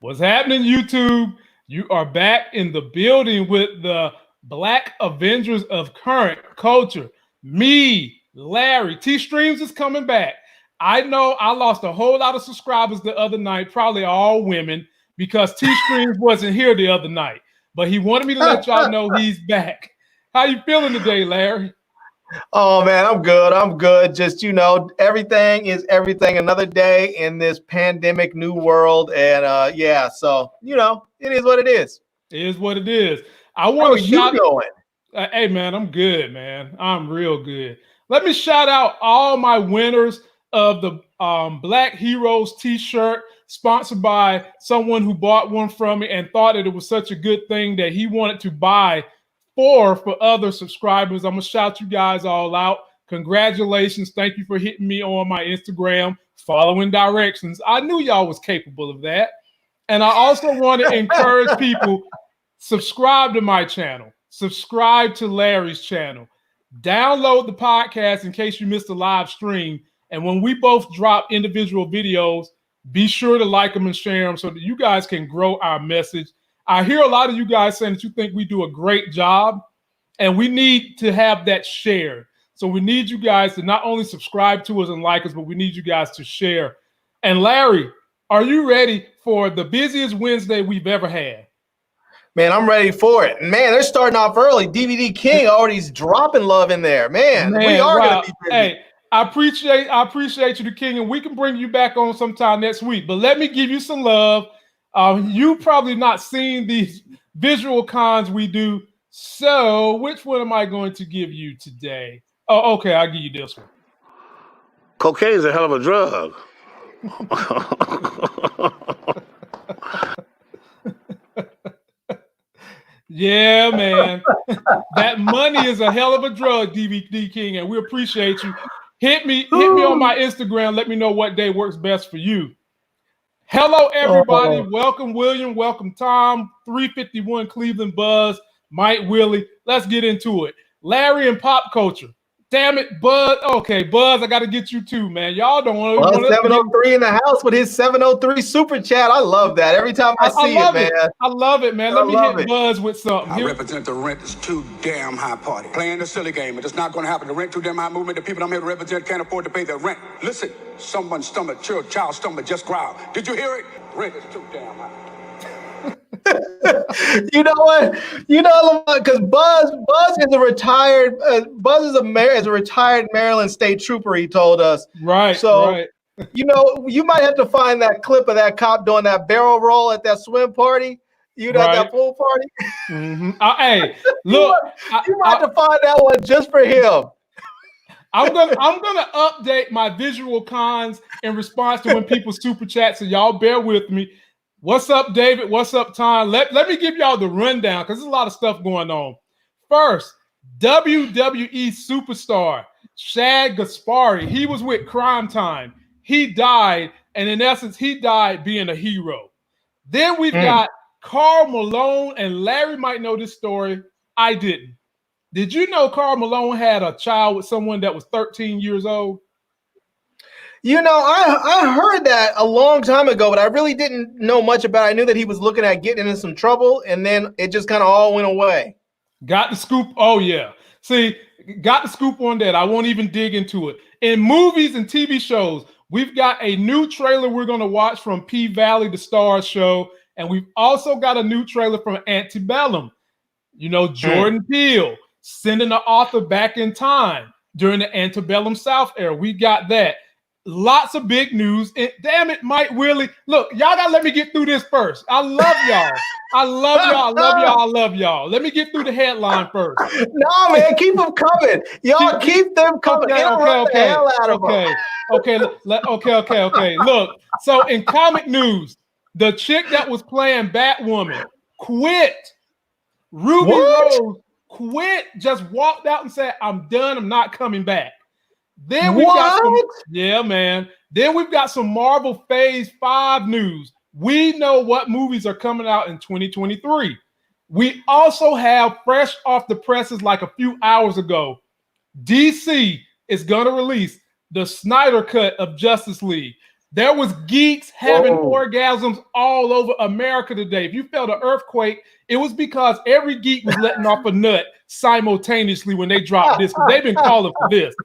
What's happening, YouTube? You are back in the building with the Black Avengers of current culture. Me, Larry. T-Streams is coming back. I know I lost a whole lot of subscribers the other night, probably all women, because T-Streams wasn't here the other night. But he wanted me to let y'all know he's back. How you feeling today, Larry? Oh man, I'm good. I'm good. Just, everything is everything. Another day in this pandemic new world. And yeah, so it is what it is. It is what it is. I want How are to you doing? Hey man, I'm good, man. I'm real good. Let me shout out all my winners of the Black Heroes t-shirt, sponsored by someone who bought one from me and thought that it was such a good thing that he wanted to buy for other subscribers. I'm gonna shout you guys all out. Congratulations. Thank you for hitting me on my Instagram, following directions. I knew y'all was capable of that. And I also want to encourage people, subscribe to my channel, subscribe to Larry's channel, download the podcast in case you missed a live stream. And when we both drop individual videos, be sure to like them and share them so that you guys can grow our message. I hear a lot of you guys saying that you think we do a great job, and we need to have that shared. So we need you guys to not only subscribe to us and like us, but we need you guys to share. And Larry, are you ready for the busiest Wednesday we've ever had? Man, I'm ready for it. Man, they're starting off early. DVD King already's dropping love in there. Man, we are wow. going to be busy. Hey, I appreciate you, the King, and we can bring you back on sometime next week. But let me give you some love. You probably not seen these visual cons we do. So which one am I going to give you today? Oh, okay, I'll give you this one. Cocaine is a hell of a drug. Yeah, man. That money is a hell of a drug, DVD King, and we appreciate you. Hit me on my Instagram. Let me know what day works best for you. Hello, everybody. Welcome, William. Welcome, Tom. 351 Cleveland Buzz. Mike Willie. Let's get into it. Larry and pop culture. Damn it, Buzz. Okay, Buzz, I got to get you too, man. Y'all don't want to. 703 in the house with his 703 super chat. I love that. Every time I see it, man. I love it, man. Let me hit Buzz with something. I represent the rent is too damn high party. Playing the silly game. It's not going to happen. The rent too damn high movement. The people I'm here to represent can't afford to pay their rent. Listen, someone's stomach, child's stomach just growled. Did you hear it? Rent is too damn high. You know what? Because Buzz is a retired is a retired Maryland State Trooper. He told us. Right. So right. You might have to find that clip of that cop doing that barrel roll at that swim party. At that pool party. Mm-hmm. Hey, look, you might have to find that one just for him. I'm gonna update my visual cons in response to when people super chat. So y'all bear with me. What's up, David? What's up, Tom? Let me give y'all the rundown because there's a lot of stuff going on. First, WWE superstar Shad Gaspard. He was with Crime Time. He died, and in essence, he died being a hero. Then we've got Karl Malone, and Larry might know this story. I didn't. Did you know Karl Malone had a child with someone that was 13 years old? I heard that a long time ago, but I really didn't know much about it. I knew that he was looking at getting into some trouble, and then it just kind of all went away. Got the scoop. Oh, yeah. See, got the scoop on that. I won't even dig into it. In movies and TV shows, we've got a new trailer we're going to watch from P-Valley, the Stars show, and we've also got a new trailer from Antebellum. Jordan Peele sending the author back in time during the Antebellum South era. We got that. Lots of big news. And damn it, Mike Willie. Look, y'all gotta let me get through this first. I love y'all. I love y'all. Let me get through the headline first. No, man, keep them coming. Y'all keep them coming. Okay. Okay. Look, so in comic news, the chick that was playing Batwoman quit. Ruby Rose quit, just walked out and said, I'm done. I'm not coming back. Then we got Then we've got some Marvel Phase 5 news. We know what movies are coming out in 2023. We also have fresh off the presses like a few hours ago, DC is going to release the Snyder cut of Justice League. There was geeks having orgasms all over America today. If you felt an earthquake, it was because every geek was letting off a nut simultaneously when they dropped this. They've been calling for this.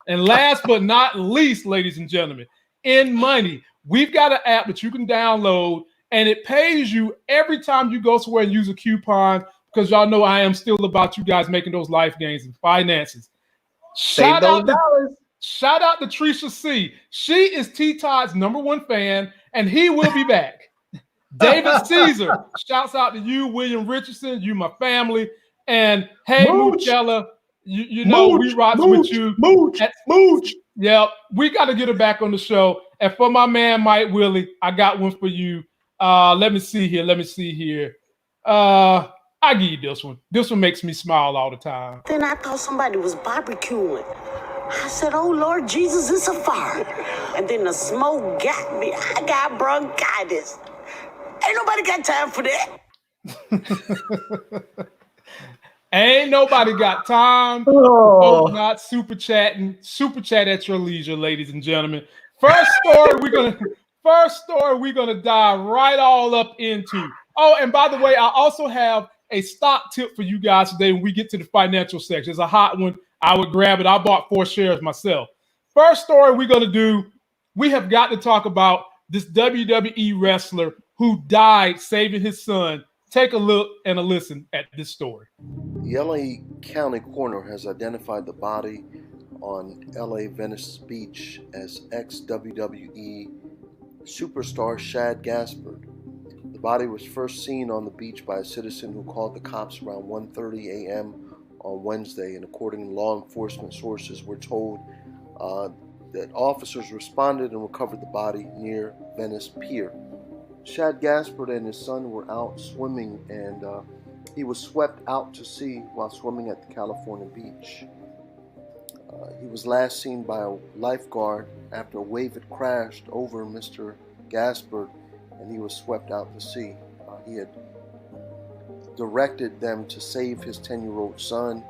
And last but not least, ladies and gentlemen, In Money. We've got an app that you can download, and it pays you every time you go somewhere and use a coupon, because y'all know I am still about you guys making those life gains and finances. Shout out to Trisha C. She is T-Todd's #1 fan, and he will be back. David Caesar, shouts out to you, William Richardson, you my family. And hey, Moochella, you know we rock with you. Mooch. Yeah, we got to get her back on the show. And for my man Mike Willie, I got one for you. Let me see here. I'll give you this one. This one makes me smile all the time. Then I thought somebody was barbecuing. I said, oh, Lord Jesus, it's a fire. And then the smoke got me. I got bronchitis. Ain't nobody got time for that. Ain't nobody got time for not super chatting. Super chat at your leisure, ladies and gentlemen. First story we're gonna dive right all up into. Oh, and by the way, I also have a stock tip for you guys today when we get to the financial section. It's a hot one. I would grab it. I bought 4 shares myself. First story we're gonna do. We have got to talk about this WWE wrestler who died saving his son. Take a look and a listen at this story. The LA County coroner has identified the body on LA Venice Beach as ex-WWE superstar Shad Gaspard. The body was first seen on the beach by a citizen who called the cops around 1:30 a.m. on Wednesday, and according to law enforcement sources, were told that officers responded and recovered the body near Venice Pier. Shad Gaspard and his son were out swimming, and he was swept out to sea while swimming at the California beach. He was last seen by a lifeguard after a wave had crashed over Mr. Gaspard, and he was swept out to sea. He had directed them to save his 10-year-old son,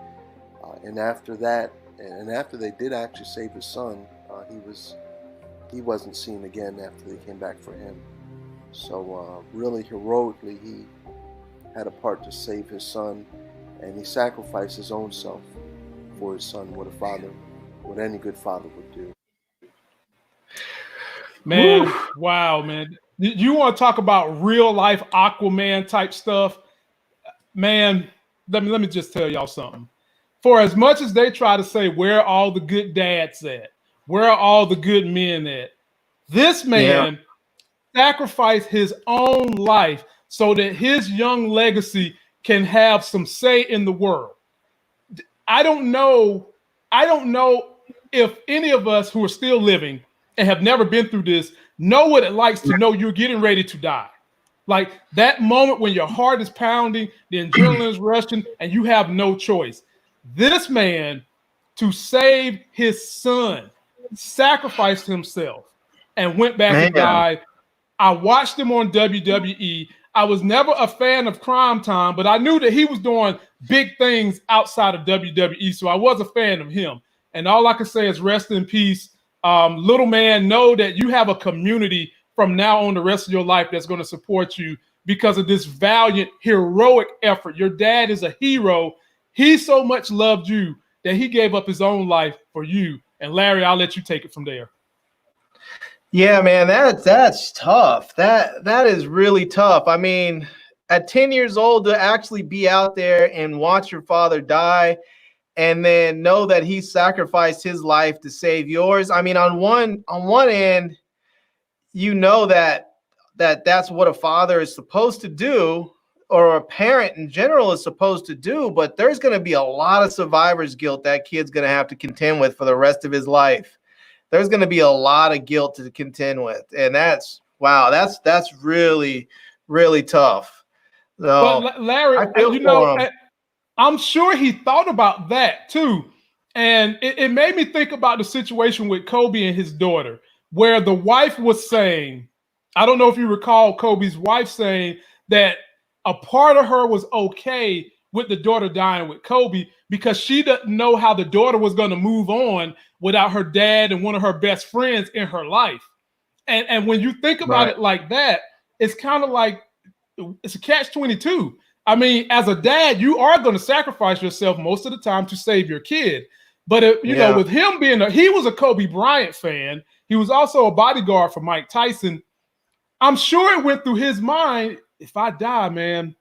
and after they did actually save his son, he wasn't seen again after they came back for him. So really heroically, he had a part to save his son, and he sacrificed his own self for his son. What any good father would do. Man, wow, man. You want to talk about real life Aquaman type stuff? Man, let me just tell y'all something. For as much as they try to say, where are all the good dads at? Where are all the good men at? This man sacrificed his own life so that his young legacy can have some say in the world. I don't know if any of us who are still living and have never been through this know what it likes to know you're getting ready to die. Like that moment when your heart is pounding, the adrenaline is rushing, and you have no choice. This man, to save his son, sacrificed himself and went back and died. I watched him on WWE. I was never a fan of Crime Time, but I knew that he was doing big things outside of WWE, so I was a fan of him. And all I can say is rest in peace. Little man, know that you have a community from now on the rest of your life that's going to support you because of this valiant, heroic effort. Your dad is a hero. He so much loved you that he gave up his own life for you. And Larry, I'll let you take it from there. Yeah, man, that's tough. That is really tough. I mean, at 10 years old to actually be out there and watch your father die and then know that he sacrificed his life to save yours. I mean, on one end, you know that's what a father is supposed to do, or a parent in general is supposed to do, but there's going to be a lot of survivor's guilt that kid's going to have to contend with for the rest of his life. There's going to be a lot of guilt to contend with. And that's really, really tough. So, but Larry, I'm sure he thought about that too. And it made me think about the situation with Kobe and his daughter, where the wife was saying, I don't know if you recall Kobe's wife saying that a part of her was okay with the daughter dying with Kobe because she didn't know how the daughter was going to move on without her dad and one of her best friends in her life. And when you think about it like that, it's kind of like it's a catch-22. I mean, as a dad, you are going to sacrifice yourself most of the time to save your kid. But you know, with him being he was a Kobe Bryant fan. He was also a bodyguard for Mike Tyson. I'm sure it went through his mind, if I die, man,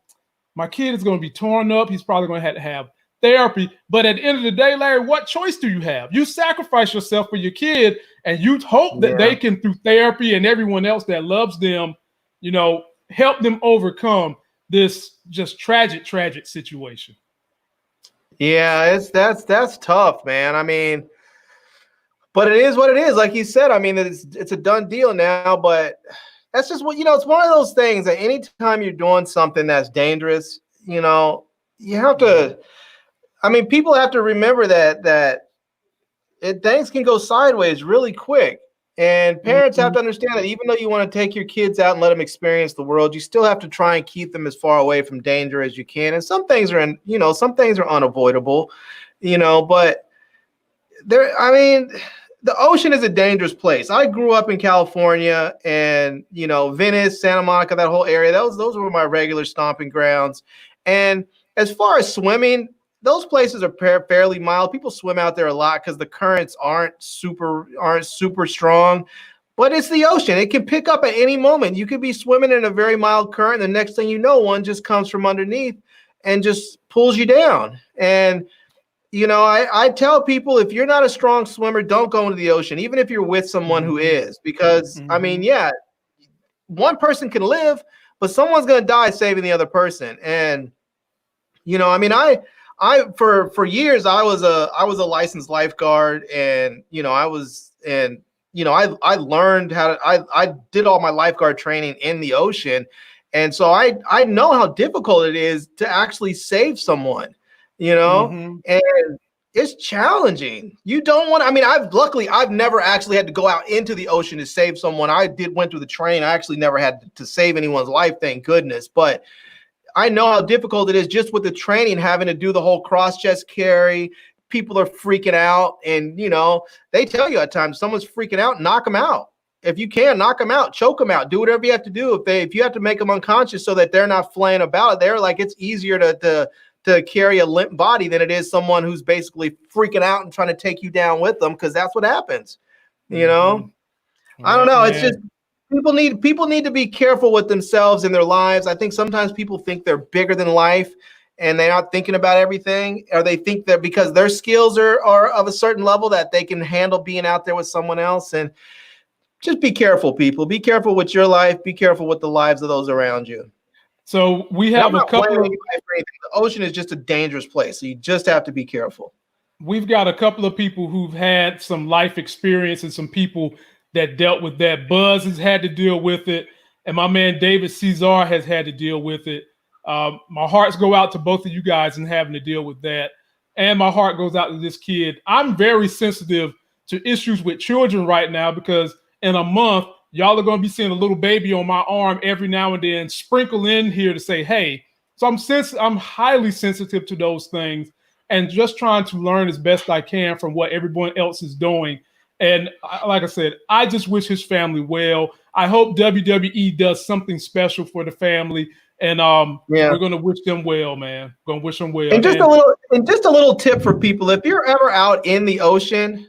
my kid is going to be torn up. He's probably going to have therapy. But at the end of the day, Larry, what choice do you have? You sacrifice yourself for your kid, and you hope that they can, through therapy and everyone else that loves them, you know, help them overcome this just tragic situation. Yeah, that's tough, man. I mean, but it is what it is. Like you said, I mean, it's a done deal now, but that's just what, you know, it's one of those things that anytime you're doing something that's dangerous, you know, you have to, I mean, people have to remember that things can go sideways really quick. And parents have to understand that even though you want to take your kids out and let them experience the world, you still have to try and keep them as far away from danger as you can. And some things are some things are unavoidable, you know, but I mean, the ocean is a dangerous place. I grew up in California, and, you know, Venice, Santa Monica, that whole area, those were my regular stomping grounds. And as far as swimming, those places are fairly mild. People swim out there a lot because the currents aren't super strong. But it's the ocean. It can pick up at any moment. You could be swimming in a very mild current, and the next thing you know, one just comes from underneath and just pulls you down. And, you know, I tell people, if you're not a strong swimmer, don't go into the ocean, even if you're with someone who is. Because, I mean, yeah, one person can live, but someone's going to die saving the other person. And, you know, I mean, for years I was a licensed lifeguard, and I learned how to I did all my lifeguard training in the ocean, and so I know how difficult it is to actually save someone, and it's challenging. You don't want, I mean, I've never actually had to go out into the ocean to save someone. Went through the training. I actually never had to save anyone's life, thank goodness, but I know how difficult it is just with the training, having to do the whole cross chest carry. People are freaking out, and they tell you at times someone's freaking out, knock them out. If you can, knock them out, choke them out, do whatever you have to do. If you have to make them unconscious so that they're not flaying about, they're like, it's easier to carry a limp body than it is someone who's basically freaking out and trying to take you down with them, because that's what happens. I don't know. It's just people need to be careful with themselves and their lives. I think sometimes people think they're bigger than life, and they're not thinking about everything, or they think that because their skills are of a certain level that they can handle being out there with someone else. And just be careful, people. Be careful with your life. Be careful with the lives of those around you. So we have a couple of, the ocean is just a dangerous place, so you just have to be careful. We've got a couple of people who've had some life experience, and some people that dealt with that. Buzz has had to deal with it, and my man David Cesar has had to deal with it. My hearts go out to both of you guys and having to deal with that, and my heart goes out to this kid. I'm very sensitive to issues with children right now, because in a month, y'all are going to be seeing a little baby on my arm every now and then, sprinkle in here to say, hey. So I'm highly sensitive to those things, and just trying to learn as best I can from what everyone else is doing. And like I said, I just wish his family well. I hope WWE does something special for the family, and we're going to wish them well, man. Going to wish them well. And just a little tip for people: if you're ever out in the ocean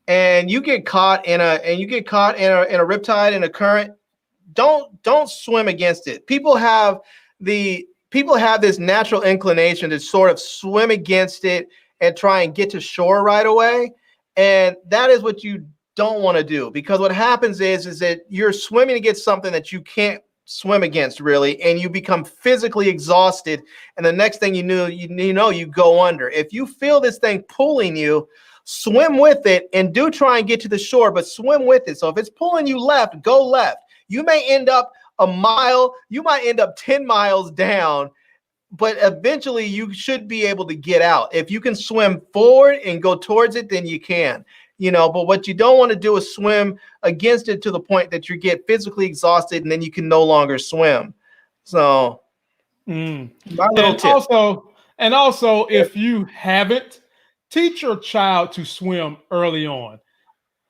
and you get caught in a riptide, in a current, don't swim against it. People have this natural inclination to sort of swim against it and try and get to shore right away. And that is what you don't want to do, because what happens is that you're swimming against something that you can't swim against, really, and you become physically exhausted. And the next thing you go under. If you feel this thing pulling you, swim with it, and do try and get to the shore, but swim with it. So if it's pulling you left, go left. You may end up a mile, you might end up 10 miles down, but eventually you should be able to get out. If you can swim forward and go towards it, then you can, but what you don't want to do is swim against it to the point that you get physically exhausted and then you can no longer swim. So my little tip. Also, if you haven't, teach your child to swim early on.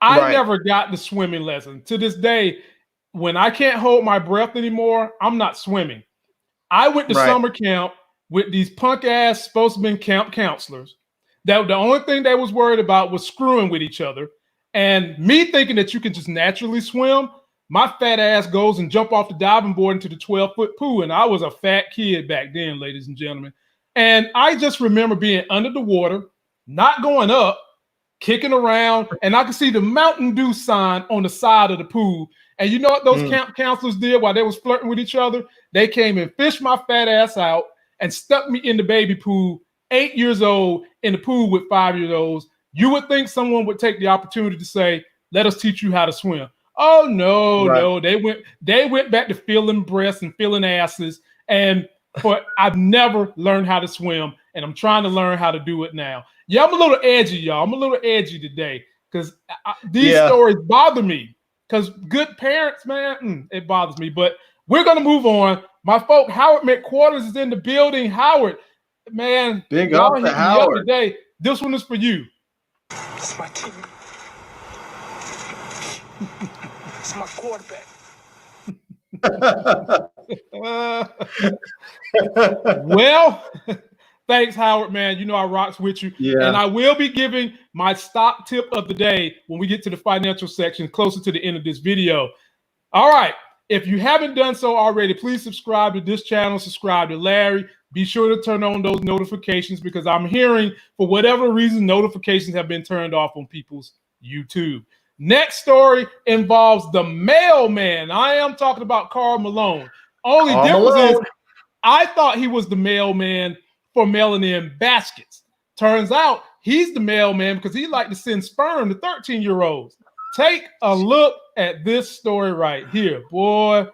I never got the swimming lesson. To this day, when I can't hold my breath anymore, I'm not swimming. I went to summer camp with these punk ass supposed to be camp counselors. That the only thing they was worried about was screwing with each other. And me thinking that you can just naturally swim, my fat ass goes and jump off the diving board into the 12-foot pool. And I was a fat kid back then, ladies and gentlemen. And I just remember being under the water, not going up, kicking around, and I could see the Mountain Dew sign on the side of the pool. And you know what those camp counselors did while they was flirting with each other? They came and fished my fat ass out and stuck me in the baby pool, 8 years old, in the pool with 5-year-olds. You would think someone would take the opportunity to say, let us teach you how to swim. Oh, no. They went back to feeling breasts and feeling asses. And I've never learned how to swim, and I'm trying to learn how to do it now. Yeah, I'm a little edgy, y'all. I'm a little edgy today because these stories bother me. Because good parents, man, it bothers me. But we're going to move on. My folk, Howard McQuarters is in the building. Howard, man, big up to Howard today. This one is for you. It's my team. It's my quarterback. Well, thanks, Howard, man. You know I rocks with you. Yeah. And I will be giving my stock tip of the day when we get to the financial section closer to the end of this video. All right. If you haven't done so already, please subscribe to this channel, subscribe to Larry. Be sure to turn on those notifications because I'm hearing, for whatever reason, notifications have been turned off on people's YouTube. Next story involves the mailman. I am talking about Karl Malone. Only difference is I thought he was the mailman for mailing in baskets. Turns out he's the mailman because he liked to send sperm to 13-year-olds. Take a look at this story right here, boy.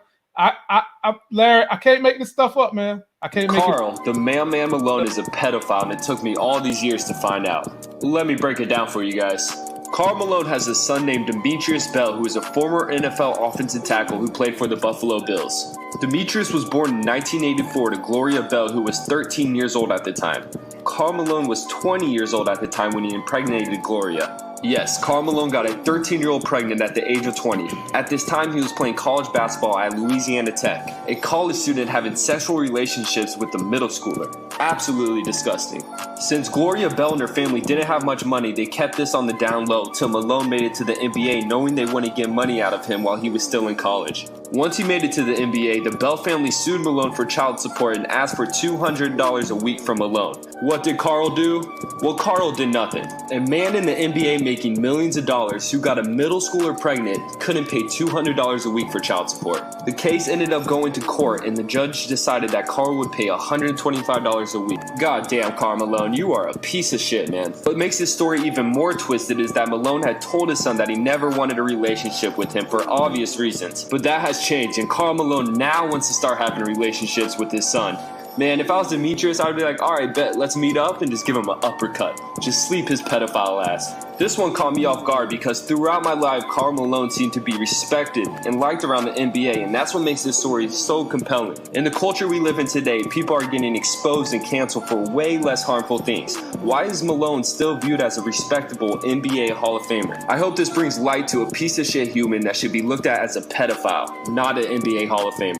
Larry, I can't make this stuff up, man. I can't make it. Karl, the mailman Malone is a pedophile, and it took me all these years to find out. Let me break it down for you guys. Karl Malone has a son named Demetrius Bell, who is a former NFL offensive tackle who played for the Buffalo Bills. Demetrius was born in 1984 to Gloria Bell, who was 13 years old at the time. Karl Malone was 20 years old at the time when he impregnated Gloria. Yes, Karl Malone got a 13-year-old pregnant at the age of 20. At this time, he was playing college basketball at Louisiana Tech, a college student having sexual relationships with a middle schooler. Absolutely disgusting. Since Gloria Bell and her family didn't have much money, they kept this on the down low till Malone made it to the NBA, knowing they wouldn't get money out of him while he was still in college. Once he made it to the NBA, the Bell family sued Malone for child support and asked for $200 a week from Malone. What did Karl do? Well, Karl did nothing. A man in the NBA making millions of dollars who got a middle schooler pregnant couldn't pay $200 a week for child support. The case ended up going to court, and the judge decided that Karl would pay $125 a week. God damn, Karl Malone, you are a piece of shit, man. What makes this story even more twisted is that Malone had told his son that he never wanted a relationship with him for obvious reasons. But that has changed, and Karl Malone now wants to start having relationships with his son. Man, if I was Demetrius, I would be like, alright, bet, let's meet up and just give him an uppercut. Just sleep his pedophile ass. This one caught me off guard because throughout my life, Karl Malone seemed to be respected and liked around the NBA, and that's what makes this story so compelling. In the culture we live in today, people are getting exposed and canceled for way less harmful things. Why is Malone still viewed as a respectable NBA Hall of Famer? I hope this brings light to a piece of shit human that should be looked at as a pedophile, not an NBA Hall of Famer.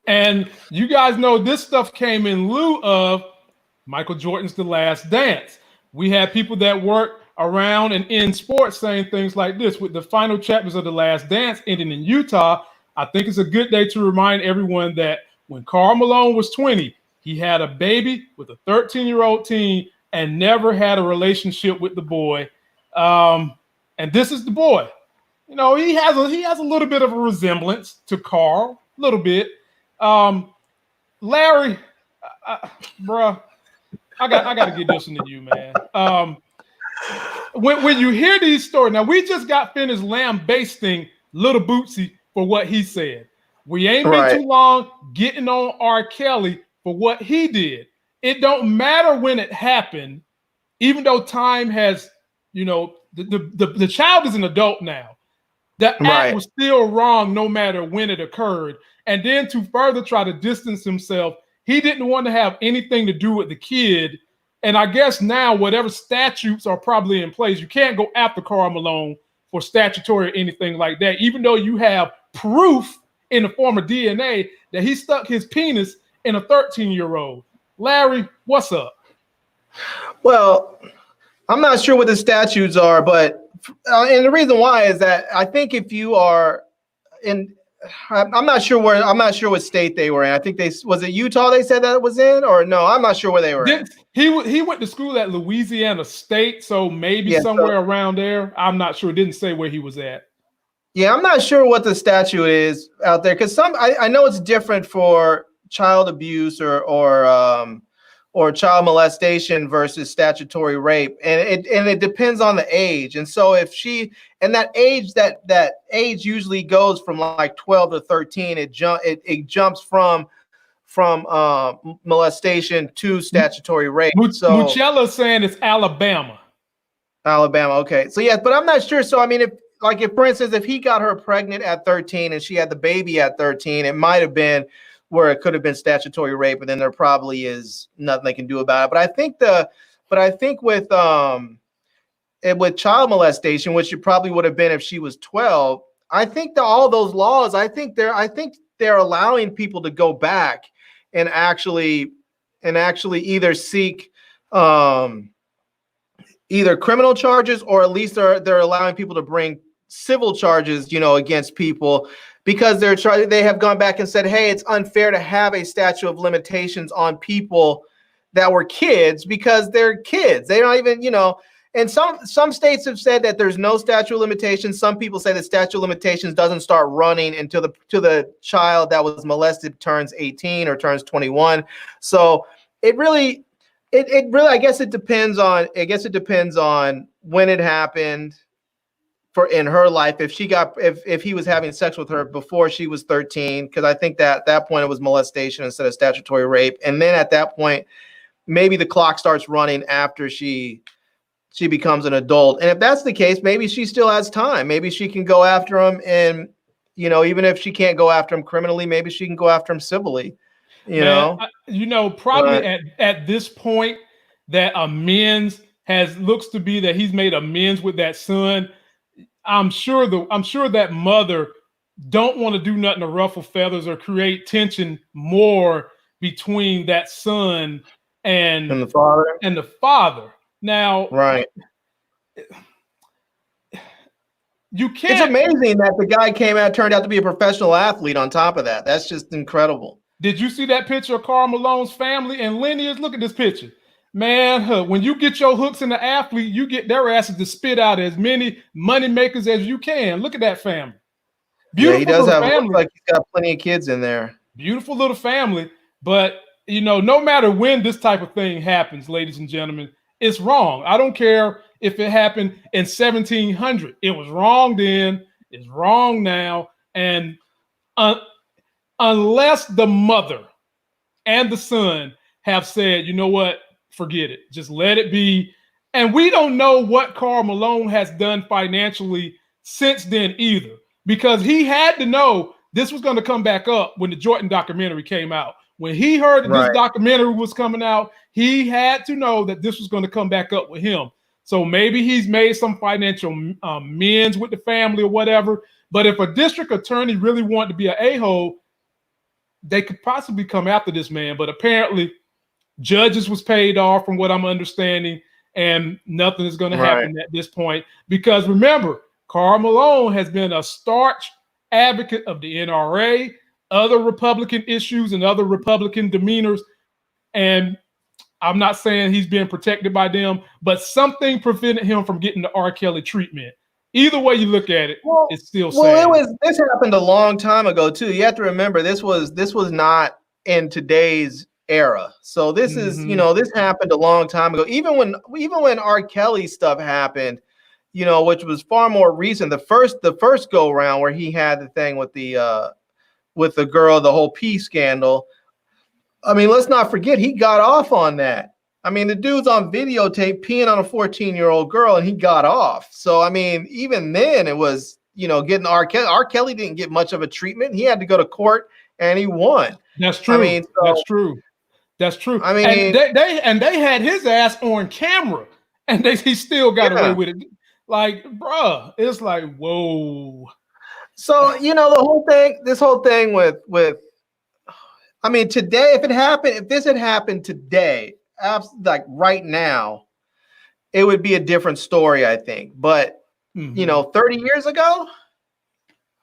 And you guys know this stuff came in lieu of Michael Jordan's The Last Dance. We had people that work around and in sports saying things like this. With the final chapters of The Last Dance ending in Utah, I think it's a good day to remind everyone that when Karl Malone was 20, he had a baby with a 13-year-old teen and never had a relationship with the boy. And this is the boy. You know, he has a little bit of a resemblance to Karl, a little bit. Larry, bruh, I got to get this into you, man. When you hear these stories, now we just got finished lambasting Little Bootsy for what he said. We ain't been too long getting on R. Kelly for what he did. It don't matter when it happened, even though time has, you know, the child is an adult now. That act was still wrong no matter when it occurred. And then to further try to distance himself, he didn't want to have anything to do with the kid And I guess now whatever statutes are probably in place, you can't go after Karl Malone for statutory or anything like that, even though you have proof in the form of DNA that he stuck his penis in a 13-year-old. Larry, what's up? Well, I'm not sure what the statutes are, but and the reason why is that I think if you are in, I'm not sure what state they were in. I think was it Utah they said that it was in, or no, I'm not sure where they were in. He went to school at Louisiana State, so maybe somewhere around there. I'm not sure. It didn't say where he was at. Yeah, I'm not sure what the statute is out there, because I know it's different for child abuse or child molestation versus statutory rape, and it depends on the age. And so if that age usually goes from like 12 to 13, it jumps from molestation to statutory rape. So Mucella's saying it's Alabama. Okay. So yeah, but I'm not sure. So I mean, if for instance, if he got her pregnant at 13 and she had the baby at 13, it might have been where it could have been statutory rape, and then there probably is nothing they can do about it. But I think with child molestation, which it probably would have been if she was 12, I think that all those laws, I think they're allowing people to go back and actually either seek either criminal charges, or at least they're allowing people to bring civil charges, against people, because they have gone back and said, hey, it's unfair to have a statute of limitations on people that were kids, because they're kids. They don't even, and some states have said that there's no statute of limitations. Some people say the statute of limitations doesn't start running until the child that was molested turns 18 or turns 21. So it really, I guess it depends on when it happened in her life. If he was having sex with her before she was 13, because I think that at that point it was molestation instead of statutory rape. And then at that point, maybe the clock starts running after she becomes an adult. And if that's the case, maybe she still has time. Maybe she can go after him, and even if she can't go after him criminally, maybe she can go after him civilly. Probably at this point that amends looks to be that he's made amends with that son. I'm sure that mother don't want to do nothing to ruffle feathers or create tension more between that son and the father. Now, right. You can't. It's amazing that the guy turned out to be a professional athlete on top of that. That's just incredible. Did you see that picture of Karl Malone's family and lineage? Look at this picture. Man, when you get your hooks in the athlete, you get their asses to spit out as many money makers as you can. Look at that family. Beautiful, he does have family. Looks like he's got plenty of kids in there. Beautiful little family. But, no matter when this type of thing happens, ladies and gentlemen, it's wrong. I don't care if it happened in 1700. It was wrong then. It's wrong now. And unless the mother and the son have said, you know what, forget it. Just let it be. And we don't know what Karl Malone has done financially since then either, because he had to know this was going to come back up when the Jordan documentary came out. When he heard that this documentary was coming out, he had to know that this was going to come back up with him. So maybe he's made some financial amends with the family or whatever. But if a district attorney really wanted to be an a-hole, they could possibly come after this man. But apparently judges was paid off from what I'm understanding, and nothing is going to happen at this point. Because remember, Karl Malone has been a staunch advocate of the NRA, other Republican issues and other Republican demeanors. And I'm not saying he's being protected by them, but something prevented him from getting the R. Kelly treatment. Either way you look at it, it's still sad. This happened a long time ago too. You have to remember this was not in today's era. So this is, this happened a long time ago. Even when R. Kelly stuff happened, which was far more recent. The first go round where he had the thing with the girl, the whole pee scandal. I mean, let's not forget he got off on that. I mean, the dude's on videotape peeing on a 14-year-old girl, and he got off. So I mean, even then it was, getting R. Kelly. R. Kelly didn't get much of a treatment. He had to go to court and he won. That's true. I mean, that's true. That's true. I mean, and they had his ass on camera, and he still got away with it. Like, bruh, it's like, whoa. So this whole thing with, I mean, today, if this had happened today, like right now, it would be a different story, I think. But 30 years ago,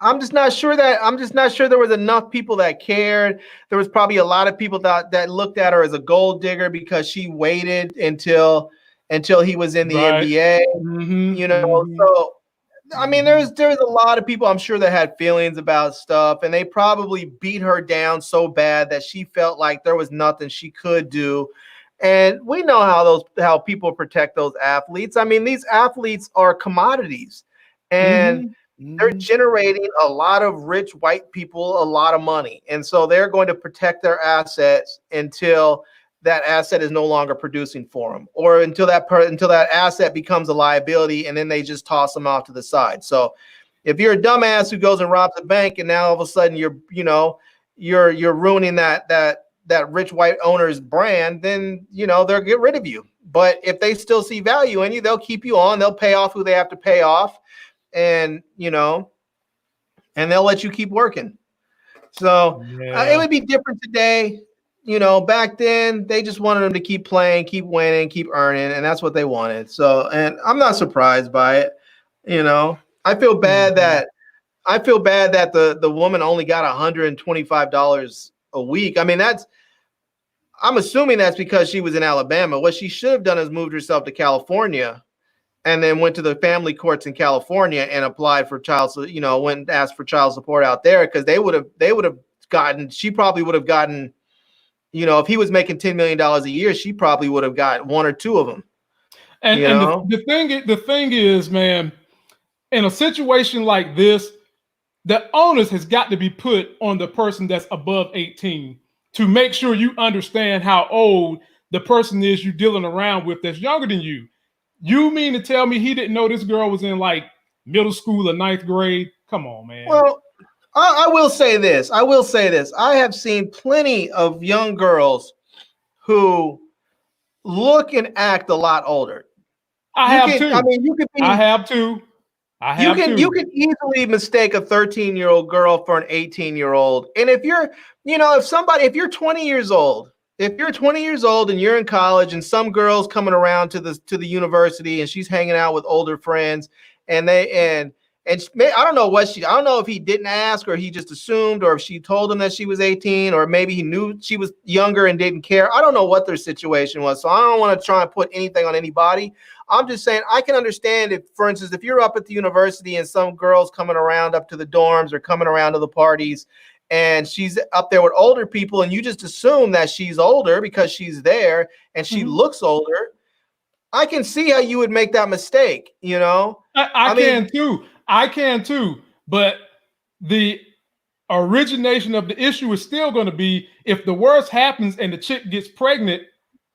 I'm just not sure there was enough people that cared. There was probably a lot of people that looked at her as a gold digger because she waited until he was in the NBA. So I mean, there's a lot of people I'm sure that had feelings about stuff, and they probably beat her down so bad that she felt like there was nothing she could do. And we know how people protect those athletes. I mean, these athletes are commodities, and they're generating a lot of rich white people a lot of money. And so they're going to protect their assets until that asset is no longer producing for them, or until that asset becomes a liability, and then they just toss them off to the side. So if you're a dumbass who goes and robs a bank, and now all of a sudden you're ruining that rich white owner's brand, then they'll get rid of you. But if they still see value in you, they'll keep you on. They'll pay off who they have to pay off, and they'll let you keep working. So it would be different today. Back then they just wanted them to keep playing, keep winning, keep earning, and that's what they wanted. So, and I'm not surprised by it. I feel bad that the woman only got $125 a week. I mean, I'm assuming that's because she was in Alabama. What she should have done is moved herself to California, and then went to the family courts in California and applied for went and asked for child support out there, because she probably would have gotten, if he was making $10 million a year, she probably would have got one or two of them. And the thing is, man, in a situation like this, the onus has got to be put on the person that's above 18 to make sure you understand how old the person is you're dealing around with that's younger than you. You mean to tell me he didn't know this girl was in like middle school or ninth grade? Come on, man. Well, I will say this. I have seen plenty of young girls who look and act a lot older. I have too. You can easily mistake a 13-year-old girl for an 18-year-old. And if you're 20 years old, and you're in college, and some girl's coming around to the university, and she's hanging out with older friends, and I don't know if he didn't ask, or he just assumed, or if she told him that she was 18, or maybe he knew she was younger and didn't care. I don't know what their situation was. So I don't want to try and put anything on anybody. I'm just saying, I can understand if, for instance, if you're up at the university and some girl's coming around up to the dorms or coming around to the parties, and she's up there with older people, and you just assume that she's older because she's there and she looks older. I can see how you would make that mistake, I can too, but the origination of the issue is still going to be if the worst happens and the chick gets pregnant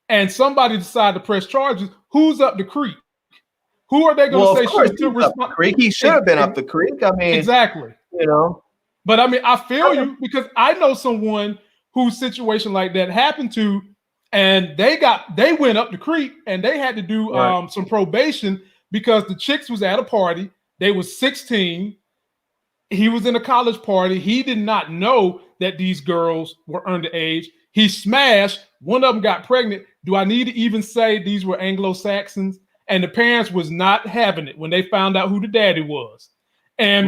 and somebody decides to press charges, who's up the creek? Who are they going to say she's still responsible? He should have been up the creek. I mean, exactly. But I mean, I feel you, because I know someone whose situation like that happened to, and they went up the creek, and they had to do some probation because the chicks was at a party. They was 16. He was in a college party. He did not know that these girls were underage. He smashed. One of them got pregnant. Do I need to even say these were Anglo-Saxons? And the parents was not having it when they found out who the daddy was. And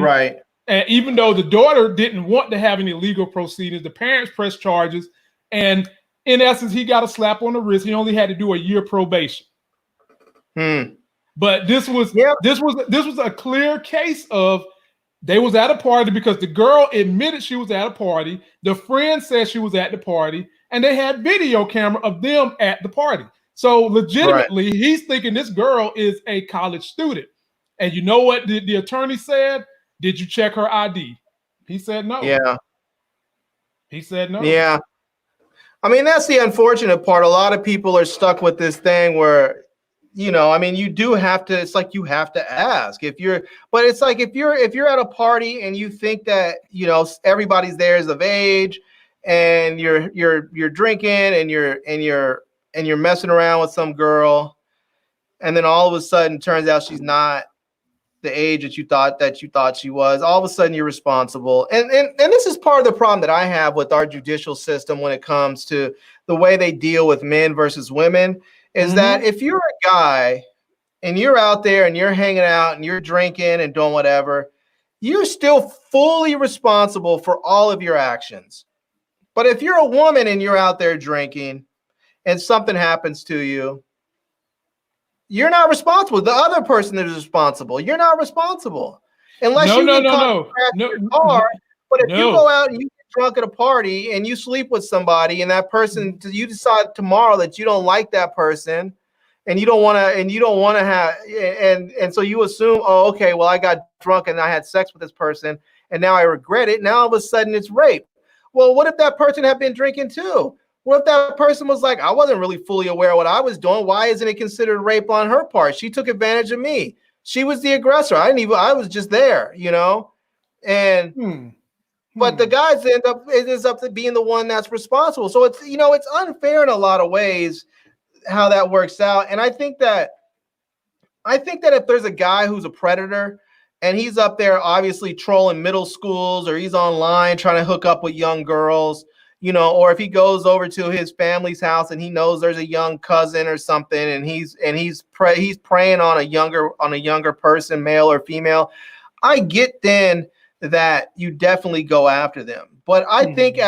even though the daughter didn't want to have any legal proceedings, the parents pressed charges. And in essence, he got a slap on the wrist. He only had to do a year probation. But this was a clear case of they was at a party because the girl admitted she was at a party. The friend said she was at the party, and they had video camera of them at the party. So legitimately, he's thinking this girl is a college student. And you know what the attorney said? Did you check her ID? He said no. Yeah. He said no. Yeah. I mean, that's the unfortunate part. A lot of people are stuck with this thing where, I mean, you do have to, it's like you have to ask but it's like if you're at a party and you think that, everybody's there is of age, and you're drinking and you're messing around with some girl, and then all of a sudden turns out she's not the age that you thought she was. All of a sudden you're responsible. And this is part of the problem that I have with our judicial system when it comes to the way they deal with men versus women, is that if you're a guy and you're out there and you're hanging out and you're drinking and doing whatever, you're still fully responsible for all of your actions. But if you're a woman and you're out there drinking and something happens to you, you're not responsible. The other person is responsible. You're not responsible unless you get caught in your car. But if you go out and you get drunk at a party and you sleep with somebody, and that person, you decide tomorrow that you don't like that person, and you don't want to have, and so you assume, oh, okay, well, I got drunk and I had sex with this person, and now I regret it. Now all of a sudden it's rape. Well, what if that person had been drinking too? What if that person was like, I wasn't really fully aware of what I was doing. Why isn't it considered rape on her part? She took advantage of me. She was the aggressor. I was just there, you know? And, but the guys ends up being the one that's responsible. So it's, you know, it's unfair in a lot of ways how that works out. And I think that if there's a guy who's a predator and he's up there obviously trolling middle schools, or he's online trying to hook up with young girls, you know, or if he goes over to his family's house and he knows there's a young cousin or something, and he's preying on a younger person, male or female, I get then that you definitely go after them. But I think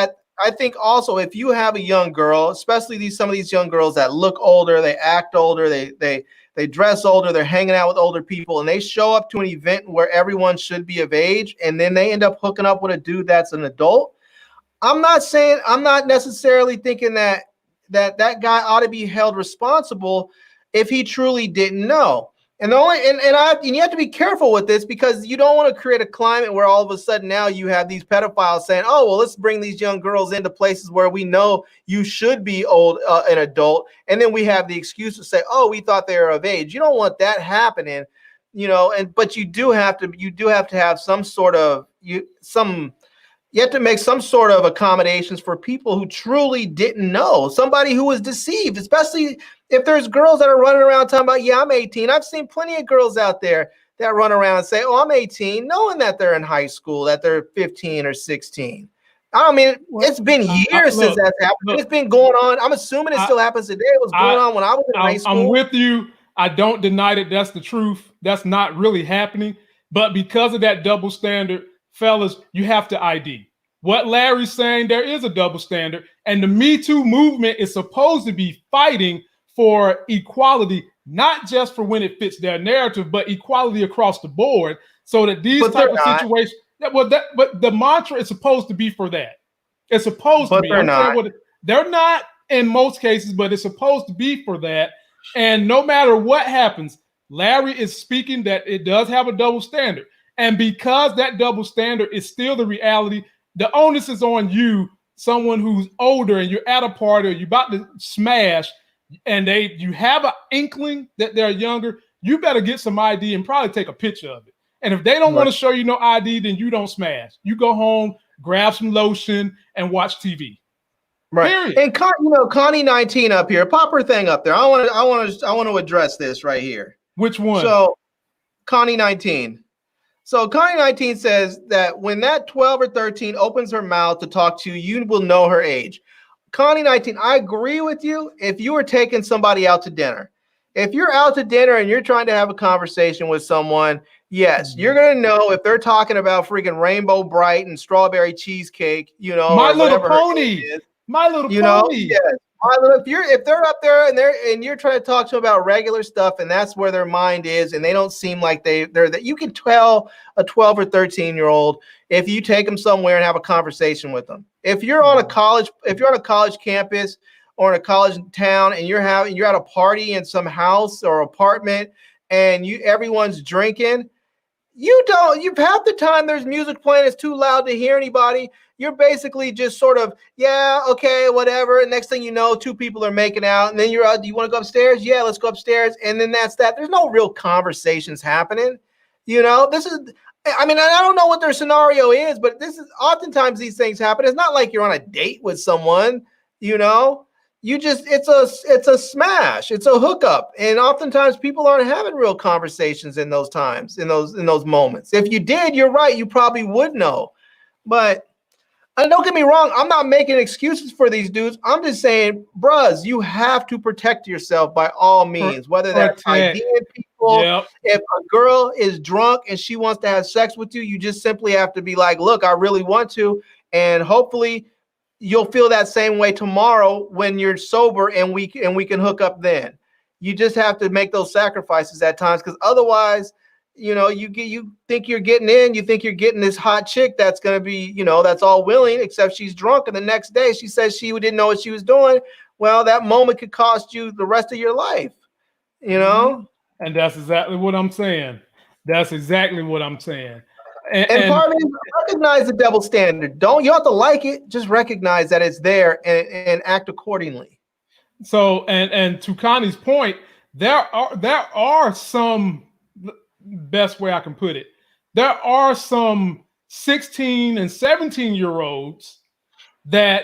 also if you have a young girl, especially some of these young girls that look older, they act older, they dress older, they're hanging out with older people, and they show up to an event where everyone should be of age, and then they end up hooking up with a dude that's an adult. I'm not necessarily thinking that guy ought to be held responsible if he truly didn't know. And you have to be careful with this, because you don't want to create a climate where all of a sudden now you have these pedophiles saying, oh, well, let's bring these young girls into places where we know you should be an adult. And then we have the excuse to say, oh, we thought they were of age. You don't want that happening, you know, but you do have to have some sort of, you have to make some sort of accommodations for people who truly didn't know, somebody who was deceived, especially if there's girls that are running around talking about, yeah, I'm 18. I've seen plenty of girls out there that run around and say, oh, I'm 18, knowing that they're in high school, that they're 15 or 16. I mean, it's been years since that's happened. It's been going on. I'm assuming it still happens today. It was going on when I was in high school. I'm with you. I don't deny that that's the truth. That's not really happening. But because of that double standard, fellas, you have to ID. What Larry's saying, there is a double standard, and the Me Too movement is supposed to be fighting for equality, not just for when it fits their narrative, but equality across the board, so that these type of situations. But the mantra is supposed to be for that. It's supposed to be. They're not in most cases, but it's supposed to be for that. And no matter what happens, Larry is speaking that it does have a double standard, and because that double standard is still the reality. The onus is on you, someone who's older, and you're at a party or you're about to smash, and you have an inkling that they're younger. You better get some ID and probably take a picture of it. And if they don't want to show you no ID, then you don't smash. You go home, grab some lotion, and watch TV. Right. Period. And Connie 19 up here, pop her thing up there. I want to address this right here. Which one? So Connie 19. So Connie 19 says that when that 12 or 13 opens her mouth to talk to you, you will know her age. Connie 19, I agree with you if you were taking somebody out to dinner. If you're out to dinner and you're trying to have a conversation with someone, yes, you're going to know if they're talking about freaking Rainbow Bright and strawberry cheesecake, you know. My Little Pony. My Little Pony. Yes. If they're up there and you're trying to talk to them about regular stuff, and that's where their mind is, and they don't seem like they're that, you can tell a 12 or 13-year-old if you take them somewhere and have a conversation with them. If you're on a college campus or in a college town and you're at a party in some house or apartment and everyone's drinking, half the time there's music playing, it's too loud to hear anybody. You're basically just sort of, yeah, okay, whatever. And next thing you know, two people are making out, and then you're out. Do you want to go upstairs? Yeah, let's go upstairs. And then that's that. There's no real conversations happening. You know, I mean, I don't know what their scenario is, but this is oftentimes these things happen. It's not like you're on a date with someone, you know. You just it's a smash, it's a hookup, and oftentimes people aren't having real conversations in those times, in those moments. If you did, you're right, you probably would know. But and don't get me wrong, I'm not making excuses for these dudes. I'm just saying, bruhs, you have to protect yourself by all means, whether that's IDing people. Yep. If a girl is drunk and she wants to have sex with you, you just simply have to be like, look, I really want to. And hopefully you'll feel that same way tomorrow when you're sober and we can hook up then. You just have to make those sacrifices at times, because otherwise, you know, you think you're getting in, you think you're getting this hot chick that's going to be, you know, that's all willing, except she's drunk. And the next day she says she didn't know what she was doing. Well, that moment could cost you the rest of your life, you know? And that's exactly what I'm saying. That's exactly what I'm saying. And part of it is recognize the double standard. You don't have to like it, just recognize that it's there and act accordingly. So, and to Connie's point, there are some, best way I can put it, there are some 16 and 17-year-olds that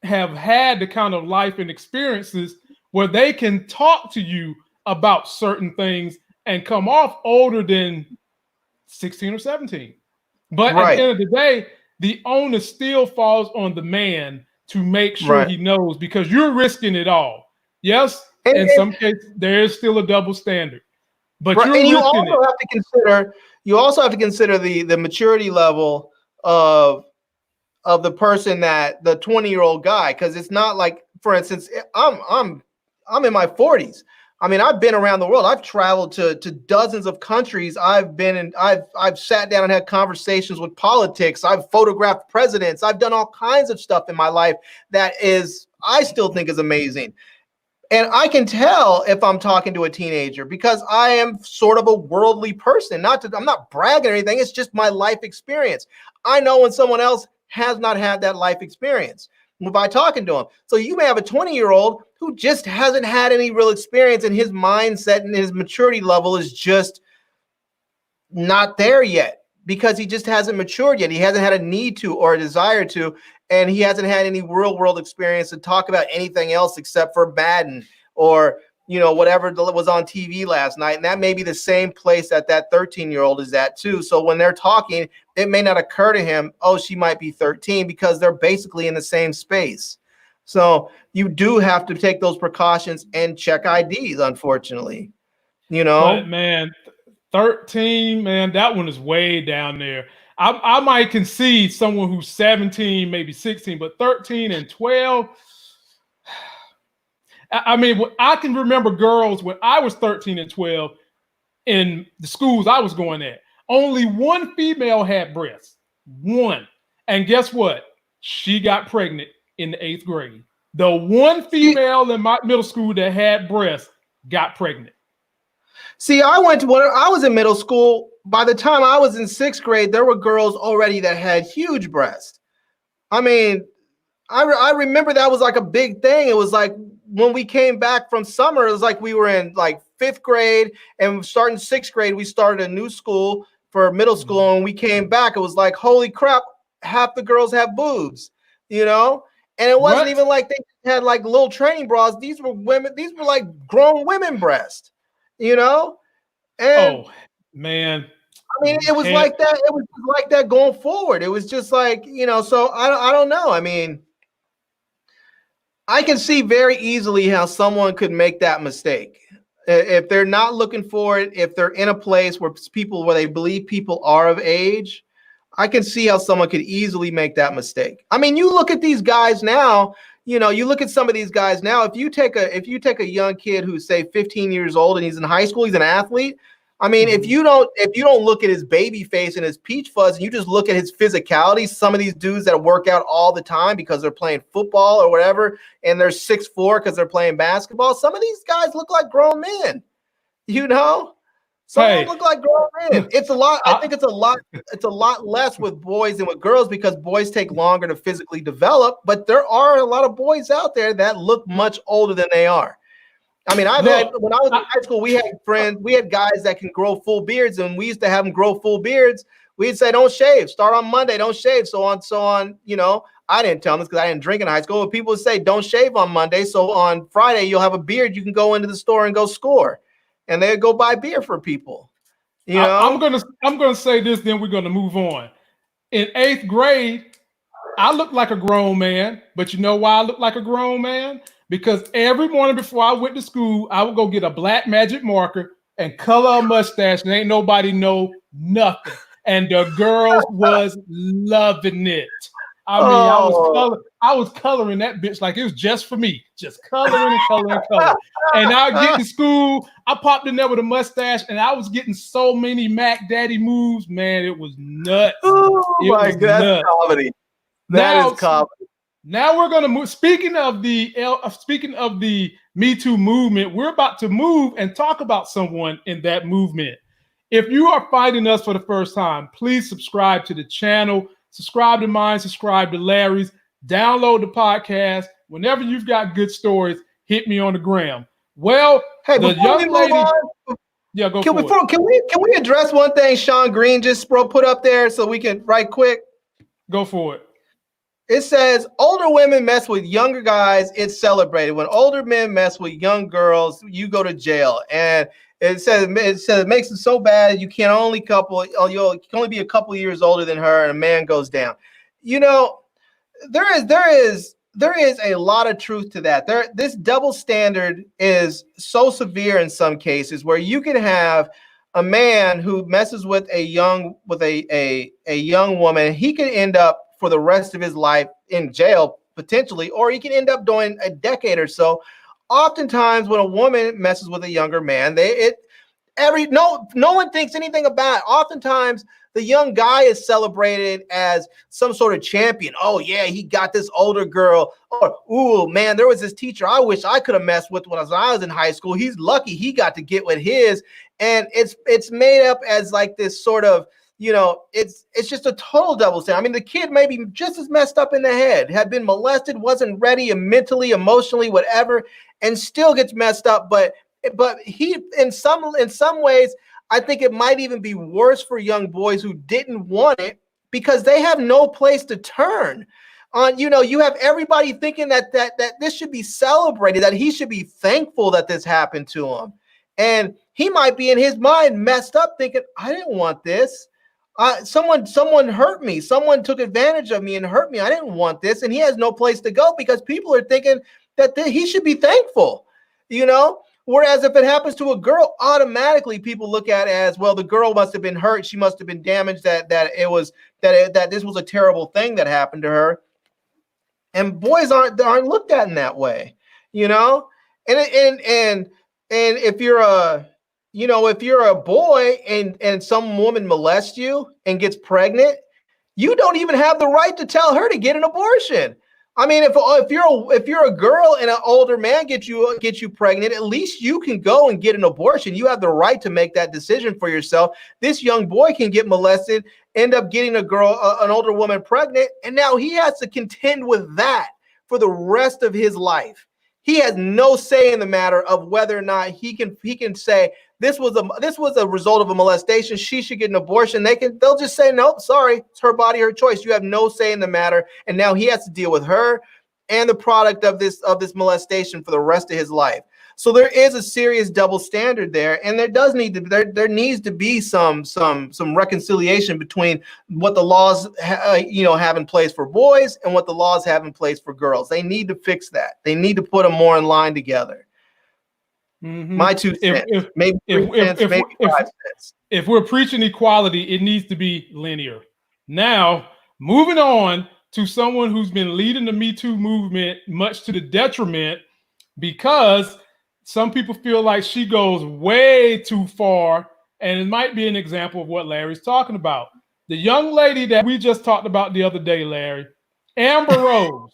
have had the kind of life and experiences where they can talk to you about certain things and come off older than 16 or 17. But at the end of the day, the onus still falls on the man to make sure he knows, because you're risking it all. Yes, in some cases, there is still a double standard. But you also have to consider the maturity level of the person, that the 20-year-old guy, because it's not like, for instance, I'm in my 40s. I mean, I've been around the world. I've traveled to dozens of countries. I've sat down and had conversations with politics. I've photographed presidents. I've done all kinds of stuff in my life that I still think is amazing. And I can tell if I'm talking to a teenager, because I am sort of a worldly person. I'm not bragging or anything. It's just my life experience. I know when someone else has not had that life experience by talking to them. So you may have a 20-year-old who just hasn't had any real experience, and his mindset and his maturity level is just not there yet, because he just hasn't matured yet. He hasn't had a need to or a desire to, and he hasn't had any real world experience to talk about anything else except for Madden or, you know, whatever was on TV last night. And that may be the same place that 13-year-old is at too. So when they're talking, it may not occur to him, oh, she might be 13, because they're basically in the same space. So you do have to take those precautions and check IDs, unfortunately, you know. But man, 13, man, that one is way down there. I might concede someone who's 17, maybe 16, but 13 and 12. I mean, I can remember girls when I was 13 and 12 in the schools I was going at. Only one female had breasts. One. And guess what? She got pregnant in the 8th grade. The one female in my middle school that had breasts got pregnant. See, I was in middle school. By the time I was in 6th grade, there were girls already that had huge breasts. I mean, I remember that was like a big thing. It was like when we came back from summer, it was like we were in like 5th grade, and starting 6th grade, we started a new school for middle school. And when we came back, it was like, holy crap, half the girls have boobs, you know? And it wasn't even like they had like little training bras. These were like grown women breasts, you know? And man, I mean, it was like that. It was like that going forward. It was just like, you know, so I don't know. I mean, I can see very easily how someone could make that mistake. If they're not looking for it, if they're in a place where they believe people are of age, I can see how someone could easily make that mistake. I mean, you look at these guys now, you know, you look at some of these guys now, if you take a young kid who's say 15 years old and he's in high school, he's an athlete. I mean, if you don't look at his baby face and his peach fuzz, and you just look at his physicality, some of these dudes that work out all the time because they're playing football or whatever, and they're 6'4" because they're playing basketball. Some of these guys look like grown men, you know? Some of them look like grown men. It's a lot. I think it's a lot less with boys than with girls, because boys take longer to physically develop, but there are a lot of boys out there that look much older than they are. I mean, when I was in high school, we had guys that can grow full beards, and we used to have them grow full beards. We'd say, don't shave. Start on Monday, don't shave. So on, you know, I didn't tell them this because I didn't drink in high school, but people would say, don't shave on Monday. So on Friday, you'll have a beard. You can go into the store and go score. And they'd go buy beer for people. You know? I'm gonna say this, then we're gonna move on. In 8th grade, I looked like a grown man, but you know why I looked like a grown man? Because every morning before I went to school, I would go get a black magic marker and color a mustache, and ain't nobody know nothing. And the girls was loving it. I mean, I was coloring that bitch like it was just for me, just coloring and coloring and coloring. And I get to school, I popped in there with a mustache, and I was getting so many Mac Daddy moves, man. It was nuts. Oh my God, that's comedy. That is comedy. Now we're gonna move. Speaking of the Me Too movement, we're about to move and talk about someone in that movement. If you are finding us for the first time, please subscribe to the channel. Subscribe to mine, subscribe to Larry's, download the podcast. Whenever you've got good stories, hit me on the gram. Well, hey, the young lady. Yeah, go for it. Can we address one thing Sean Green just put up there so we can right quick? Go for it. It says older women mess with younger guys, it's celebrated. When older men mess with young girls, you go to jail. And it says it makes it so bad you can only be a couple years older than her, and a man goes down. You know, there is a lot of truth to that. This double standard is so severe in some cases where you can have a man who messes with a young woman. He can end up for the rest of his life in jail potentially, or he can end up doing a decade or so. Oftentimes, when a woman messes with a younger man, no one thinks anything about it. Oftentimes, the young guy is celebrated as some sort of champion. Oh yeah, he got this older girl. Or ooh man, there was this teacher I wish I could have messed with when I was in high school. He's lucky he got to get with his. And it's made up as like this sort of, you know, it's just a total double standard. I mean, the kid may be just as messed up in the head, had been molested, wasn't ready mentally, emotionally, whatever, and still gets messed up. But he, in some ways, I think it might even be worse for young boys who didn't want it because they have no place to turn. You have everybody thinking that this should be celebrated, that he should be thankful that this happened to him. And he might be in his mind messed up thinking, I didn't want this. Someone hurt me. Someone took advantage of me and hurt me. I didn't want this. And he has no place to go because people are thinking that he should be thankful, you know? Whereas if it happens to a girl, automatically people look at it as, well, the girl must have been hurt. She must have been damaged, that this was a terrible thing that happened to her. And boys aren't looked at in that way, you know? And if you're a boy and some woman molests you and gets pregnant, you don't even have the right to tell her to get an abortion. I mean, if you're a girl and an older man gets you pregnant, at least you can go and get an abortion. You have the right to make that decision for yourself. This young boy can get molested, end up getting an older woman pregnant, and now he has to contend with that for the rest of his life. He has no say in the matter of whether or not he can say this was a result of a molestation. She should get an abortion. They'll just say, nope, sorry, it's her body, her choice. You have no say in the matter. And now he has to deal with her and the product of this molestation for the rest of his life. So there is a serious double standard there, and there needs to be some reconciliation between what the laws have in place for boys and what the laws have in place for girls. They need to fix that. They need to put them more in line together. Mm-hmm. My 2 cents, maybe 3 cents, maybe 5 cents. If we're preaching equality, it needs to be linear. Now, moving on to someone who's been leading the Me Too movement, much to the detriment, because some people feel like she goes way too far, and it might be an example of what Larry's talking about. The young lady that we just talked about the other day, Larry, Amber Heard,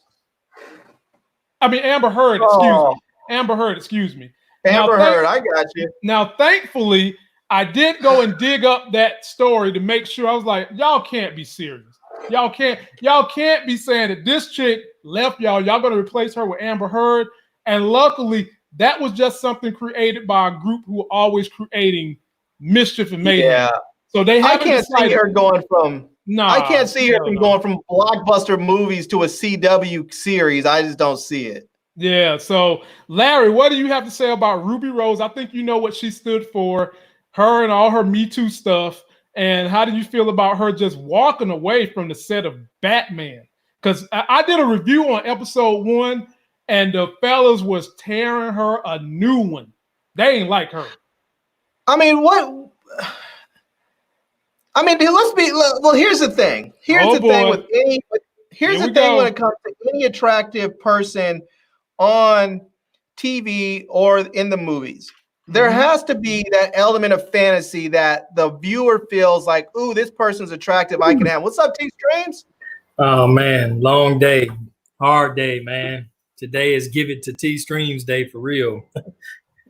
excuse me. Amber Heard, I got you. Now, thankfully, I did go and dig up that story to make sure. I was like, y'all can't be serious. Y'all can't be saying that this chick left y'all. Y'all going to replace her with Amber Heard. And luckily, that was just something created by a group who are always creating mischief and mayhem. Yeah. So they I haven't can't see decided. her going from. Nah, I can't see her hell no. going from blockbuster movies to a CW series. I just don't see it. Yeah. So, Larry, what do you have to say about Ruby Rose? I think you know what she stood for, her and all her Me Too stuff. And how do you feel about her just walking away from the set of Batman? Because I did a review on episode 1, and the fellas was tearing her a new one. They ain't like her. I mean, what? I mean, let's be. Well, here's the thing. Here's the thing with any. Here's the thing when it comes to any attractive person on TV or in the movies. There has to be that element of fantasy that the viewer feels like, ooh, this person's attractive. I can have. What's up, T Streams? Oh man, long day, hard day, man. Today is Give It to T Streams Day for real.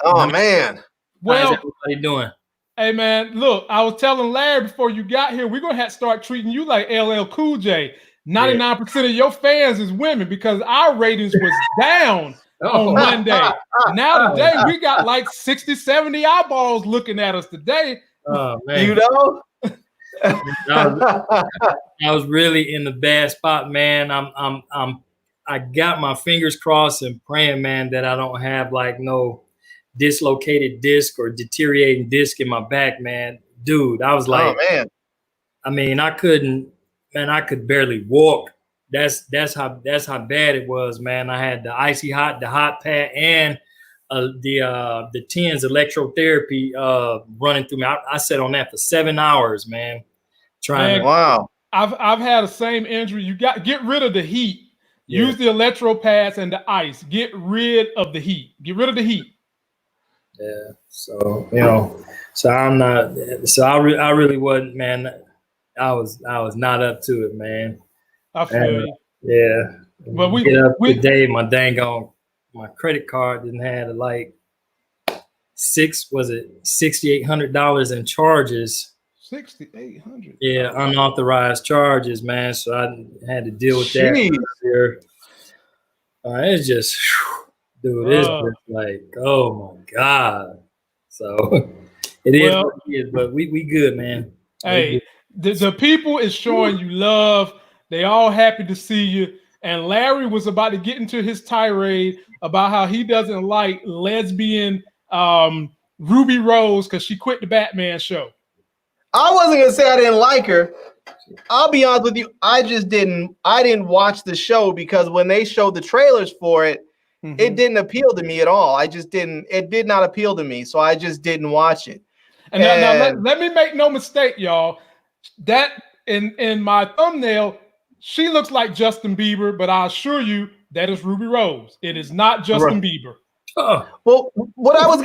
Oh man. Well, how's everybody doing? Hey man, look, I was telling Larry before you got here, we're gonna have to start treating you like LL Cool J. 99% of your fans is women because our ratings was down on Monday. Now today we got like 60, 70 eyeballs looking at us today. Oh man. You know? I was really in the bad spot, man. I got my fingers crossed and praying, man, that I don't have like no dislocated disc or deteriorating disc in my back, man. Dude, I was like, oh man. I mean, I could barely walk. That's how bad it was, man. I had the hot pad and the TENS electrotherapy running through me. I sat on that for 7 hours, man. Wow. I've had the same injury. You got get rid of the heat. Yeah. Use the electro pads and the ice. Get rid of the heat. Get rid of the heat. Yeah. So so I'm not. So I really wasn't, man. I was not up to it, man. I feel you. Yeah. But we get up today. My credit card didn't have like $6,800 in charges. 6,800. Yeah, unauthorized charges, man. So I had to deal with that. It's just, dude, it's just like, oh my God. So it is what it is, but we good, man. Hey, the people is showing you love. They all happy to see you. And Larry was about to get into his tirade about how he doesn't like lesbian Ruby Rose because she quit the Batman show. I wasn't gonna say I didn't like her. I'll be honest with you. I didn't watch the show because when they showed the trailers for it, it didn't appeal to me at all. It did not appeal to me. So I just didn't watch it. And now let me make no mistake, y'all. That in my thumbnail, she looks like Justin Bieber, but I assure you that is Ruby Rose. It is not Justin Bieber. Well, what I was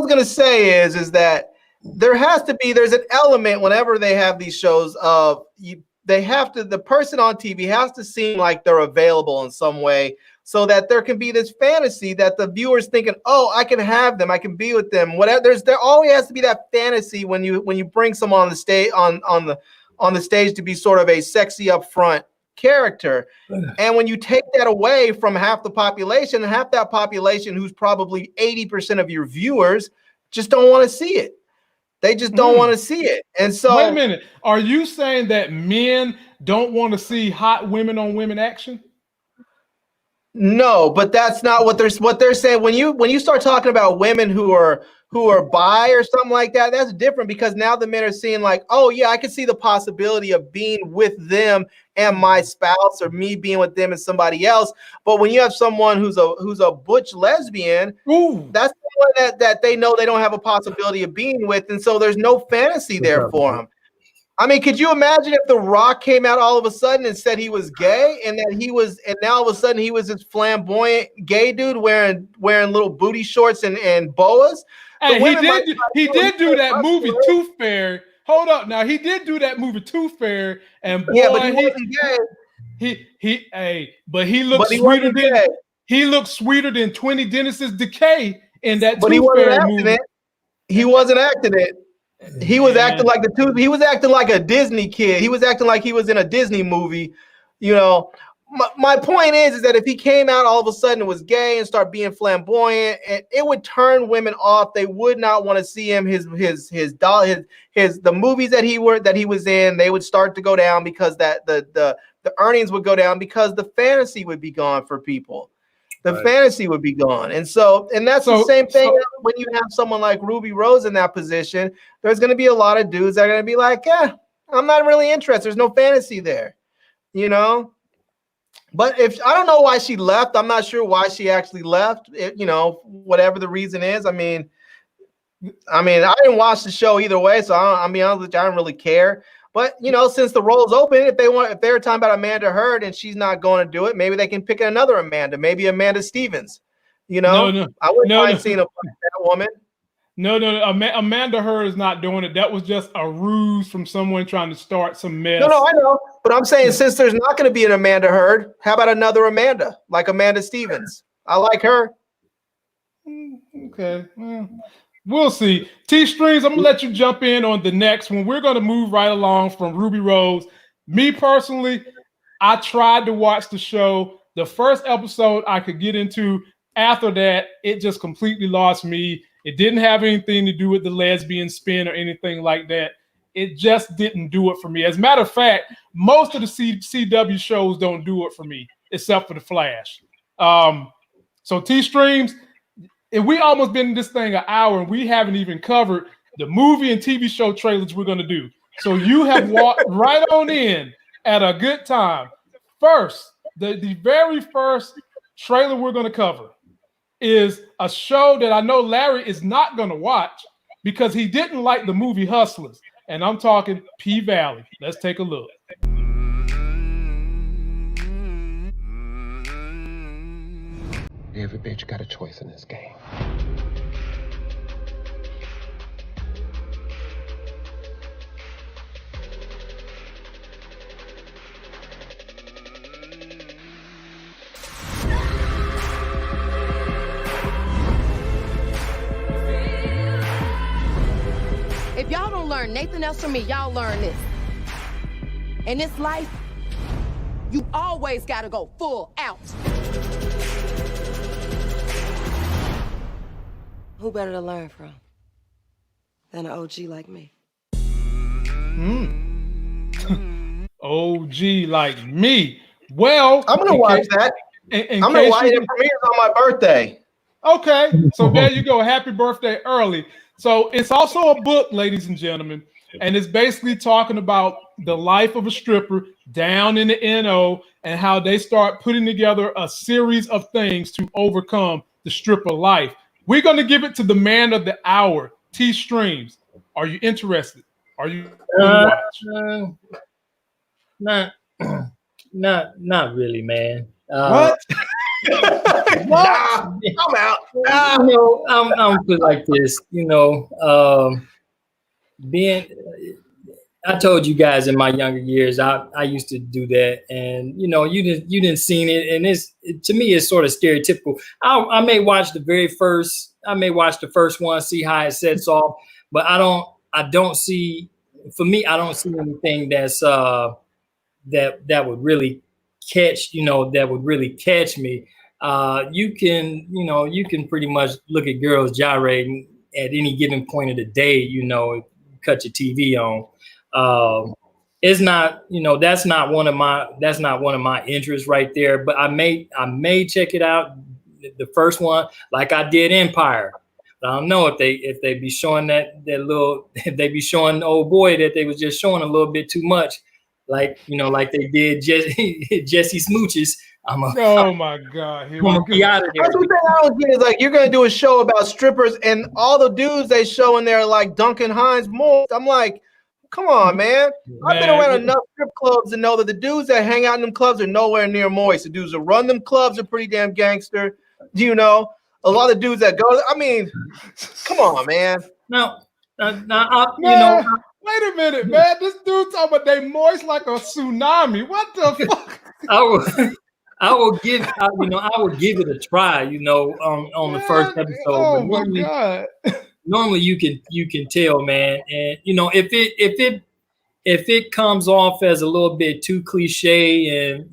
gonna say is that there's an element whenever they have these shows of the person on TV has to seem like they're available in some way so that there can be this fantasy that the viewer's thinking, oh, I can have them, I can be with them. Whatever. There always has to be that fantasy when you bring someone on the stage on the stage to be sort of a sexy upfront character. And when you take that away from half the population, half that population who's probably 80% of your viewers just don't want to see it. They just don't want to see it. And so wait a minute. Are you saying that men don't want to see hot women on women action? No, but that's not what they're saying. When you start talking about women who are bi or something like that, that's different because now the men are seeing like, oh yeah, I can see the possibility of being with them and my spouse or me being with them and somebody else. But when you have someone who's a butch lesbian, that's someone that they know they don't have a possibility of being with, and so there's no fantasy there for them. I mean, could you imagine if The Rock came out all of a sudden and said he was gay, and now all of a sudden he was this flamboyant gay dude wearing little booty shorts and boas? Hey, he did do that movie Tooth Fairy. Hold up, now he did do that movie Tooth Fairy, and boy, but he wasn't gay. But he looked sweeter than he looked sweeter than 20 Dennis's Decay in that Tooth Fairy movie. He wasn't acting it. He was acting like he was acting like a Disney kid. He was acting like he was in a Disney movie, you know. my point is that if he came out all of a sudden and was gay and start being flamboyant, it would turn women off. They would not want to see him. The movies that he was in, they would start to go down because the earnings would go down because the fantasy would be gone for people. The fantasy would be gone. And that's the same thing when you have someone like Ruby Rose in that position. There's going to be a lot of dudes that are going to be like, I'm not really interested. There's no fantasy there, you know? But I don't know why she left. I'm not sure why she actually left. Whatever the reason is. I mean, I didn't watch the show either way, so I'll be honest with you, I don't really care. But since the role's open, if they're talking about Amanda Hurd and she's not going to do it, maybe they can pick another Amanda, maybe Amanda Stevens. No, I wouldn't mind seeing a woman. No. Amanda Hurd is not doing it. That was just a ruse from someone trying to start some mess. No, I know. But I'm saying since there's not going to be an Amanda Hurd, how about another Amanda, like Amanda Stevens? I like her. Okay. We'll see. T-Strings, I'm going to let you jump in on the next one. We're going to move right along from Ruby Rose. Me personally, I tried to watch the show. The first episode I could get into. After that, it just completely lost me. It didn't have anything to do with the lesbian spin or anything like that. It just didn't do it for me. As a matter of fact, most of the CW shows don't do it for me, except for The Flash. So T-Streams, and we almost been in this thing an hour, and we haven't even covered the movie and TV show trailers we're going to do. So you have walked right on in at a good time. First, the very first trailer we're going to cover is a show that I know Larry is not going to watch because he didn't like the movie Hustlers. And I'm talking P-Valley. Let's take a look. Every bitch got a choice in this game. If y'all don't learn nothing else from me, y'all learn this. In this life, you always gotta go full out. Who better to learn from than an OG like me? OG like me. Well, I'm gonna watch that. I'm gonna watch it. It premieres on my birthday. Okay, so there you go. Happy birthday early. So it's also a book, ladies and gentlemen, and it's basically talking about the life of a stripper down in the NO and how they start putting together a series of things to overcome the stripper life. We're going to give it to the man of the hour, T-Streams. Are you interested? Are you watch? Not really, man. What? Nah, I'm out. I'm put like this. I told you guys in my younger years, I used to do that, and you didn't seen it, and to me it's sort of stereotypical. I may watch the first one, see how it sets off, but I don't see anything that's that would really catch me. You can pretty much look at girls gyrating at any given point of the day, cut your TV on. It's not, that's not one of my interests right there, but I may check it out, the first one, like I did Empire. But I don't know if they be showing if they be showing the old boy that they was just showing a little bit too much, like they did Jesse Smooches. Oh my God! That's the thing I don't get is like you're gonna do a show about strippers and all the dudes they show in there like Duncan Hines moist. I'm like, come on, man. I've been around enough strip clubs to know that the dudes that hang out in them clubs are nowhere near moist. The dudes that run them clubs are pretty damn gangster. A lot of dudes that go. I mean, come on, man. Wait a minute, man. This dude talking about they moist like a tsunami. What the fuck? I will give it a try, on the first episode. Oh my God. Normally you can tell, man. And if it comes off as a little bit too cliche and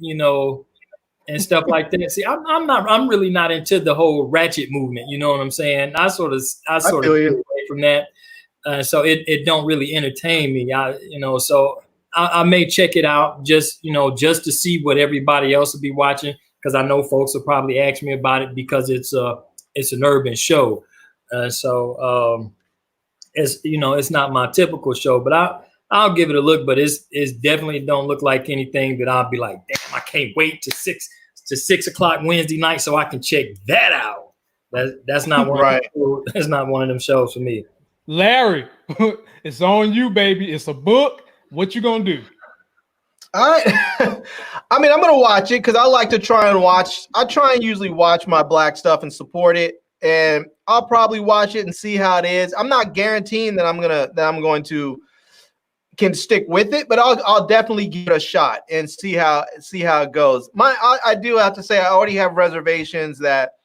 and stuff like that. See, I'm really not into the whole ratchet movement. You know what I'm saying? I sort of get away from that. So it don't really entertain me. So I may check it out just to see what everybody else will be watching, because I know folks will probably ask me about it because it's an urban show. It's not my typical show, but I'll give it a look. But it's definitely don't look like anything that I'll be like, damn, I can't wait to 6 o'clock Wednesday night so I can check that out. That's not one. That's not one of them shows for me. Larry, it's on you, baby. It's a book. What you gonna do? I mean, I'm gonna watch it because I like to try and watch. I try and usually watch my black stuff and support it, and I'll probably watch it and see how it is. I'm not guaranteeing that I'm going to can stick with it, but I'll definitely give it a shot and see how it goes. I do have to say I already have reservations that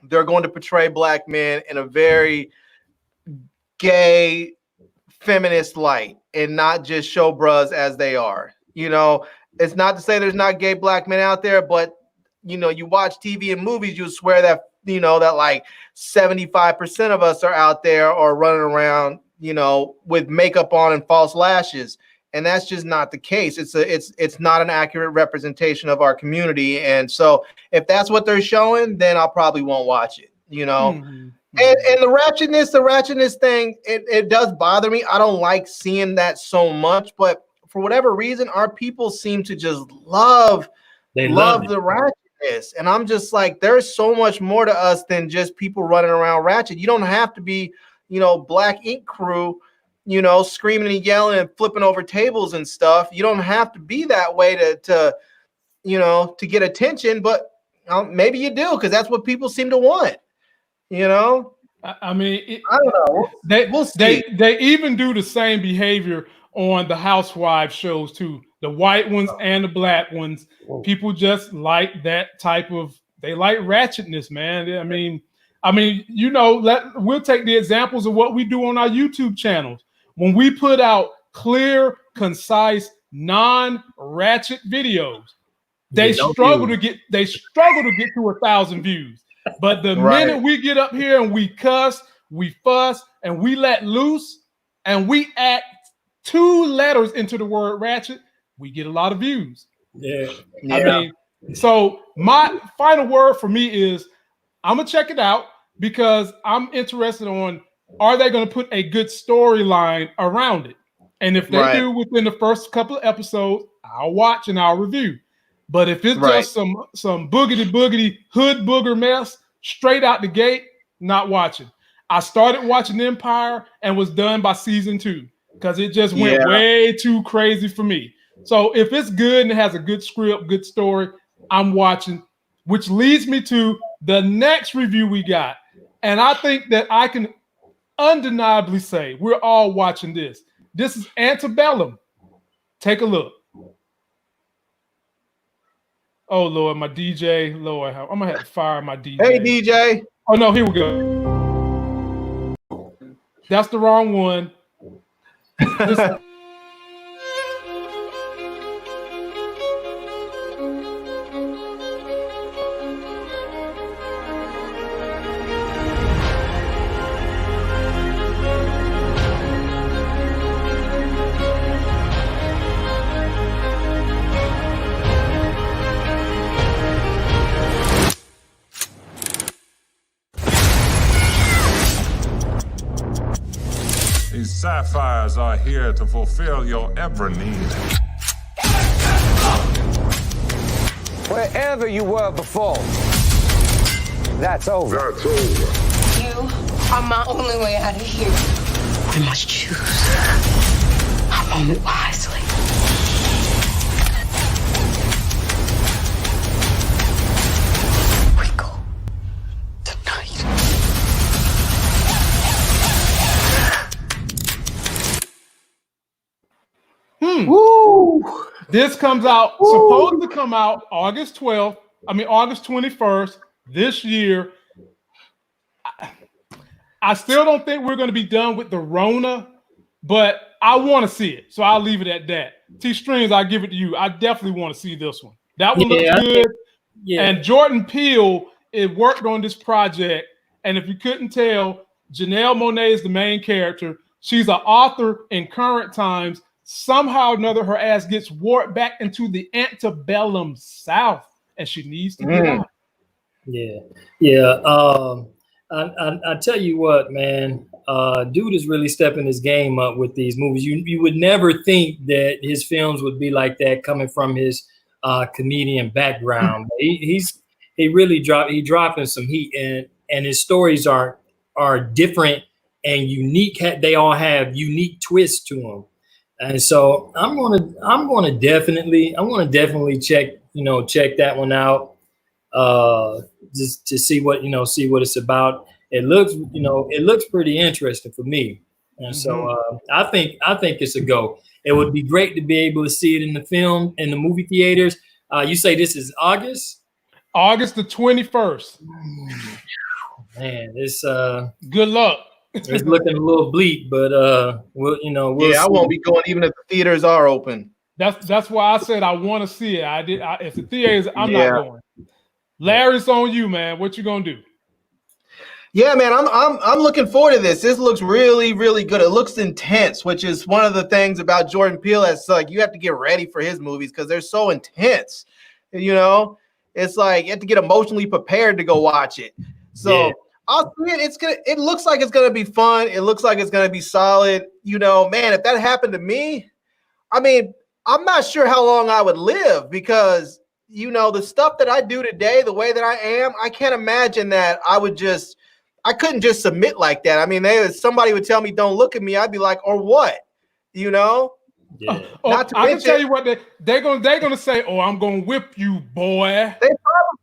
they're going to portray black men in a very gay, feminist light and not just show bras as they are. It's not to say there's not gay black men out there, but you watch TV and movies, you swear that that like 75% of us are out there or running around with makeup on and false lashes, and that's just not the case. It's not an accurate representation of our community, and so if that's what they're showing, then I probably won't watch it. Mm-hmm. And the ratchetness thing, it does bother me. I don't like seeing that so much, but for whatever reason, our people seem to just love the ratchetness. And I'm just like, there's so much more to us than just people running around ratchet. You don't have to be, Black Ink Crew, screaming and yelling and flipping over tables and stuff. You don't have to be that way to get attention, but maybe you do, because that's what people seem to want. I mean, I don't know. They even do the same behavior on the housewives shows too. The white ones and the black ones. People just like that type of. They like ratchetness, man. I mean, we'll take the examples of what we do on our YouTube channels. When we put out clear, concise, non-ratchet videos, they struggle to get to 1,000 views. But the minute we get up here and we cuss, we fuss, and we let loose, and we add 2 letters into the word ratchet, we get a lot of views. Yeah. I mean, so my final word for me is I'm gonna check it out because I'm interested on, are they going to put a good storyline around it? And if they do within the first couple of episodes, I'll watch and I'll review. But if it's just some boogity hood booger mess straight out the gate, not watching. I started watching Empire and was done by season 2 because it just went way too crazy for me. So if it's good and it has a good script, good story, I'm watching, which leads me to the next review we got. And I think that I can undeniably say we're all watching this. This is Antebellum. Take a look. Oh, Lord, my DJ. Lord, I'm going to have to fire my DJ. Hey, DJ. Oh, no, here we go. That's the wrong one. These sapphires are here to fulfill your every need. Wherever you were before, that's over. That's over. You are my only way out of here. I must choose a moment wisely. We go tonight. Woo! This comes out, supposed to come out August 21st this year. I still don't think we're going to be done with the Rona, but I want to see it. So I'll leave it at that. T-Strings, I'll give it to you. I definitely want to see this one. That one looks good. Yeah. And Jordan Peele, it worked on this project. And if you couldn't tell, Janelle Monáe is the main character. She's an author in current times. Somehow or another, her ass gets warped back into the antebellum South, and she needs to get out. Yeah, yeah. I tell you what, man. Dude is really stepping his game up with these movies. You would never think that his films would be like that coming from his comedian background. He really dropping some heat, and his stories are different and unique. They all have unique twists to them. And so I'm gonna definitely check that one out, just to see what it's about. It looks pretty interesting for me, and so I think it's a go. It would be great to be able to see it in the movie theaters. You say this is August the 21st. Man, it's good luck. It's looking a little bleak, but we'll see. I won't be going even if the theaters are open. That's why I said I want to see it. If the theaters, I'm not going. Larry, it's on you, man. What you gonna do? Yeah, man, I'm looking forward to this. This looks really, really good. It looks intense, which is one of the things about Jordan Peele. It's like you have to get ready for his movies because they're so intense. It's like you have to get emotionally prepared to go watch it. So. Yeah. I'll see it. It looks like it's gonna be fun. It looks like it's gonna be solid. Man, if that happened to me, I mean, I'm not sure how long I would live because the stuff that I do today, the way that I am, I can't imagine that I couldn't just submit like that. I mean, somebody would tell me, "Don't look at me," I'd be like, "Or what?" Yeah. I can tell you what they're gonna say. "Oh, I'm gonna whip you, boy."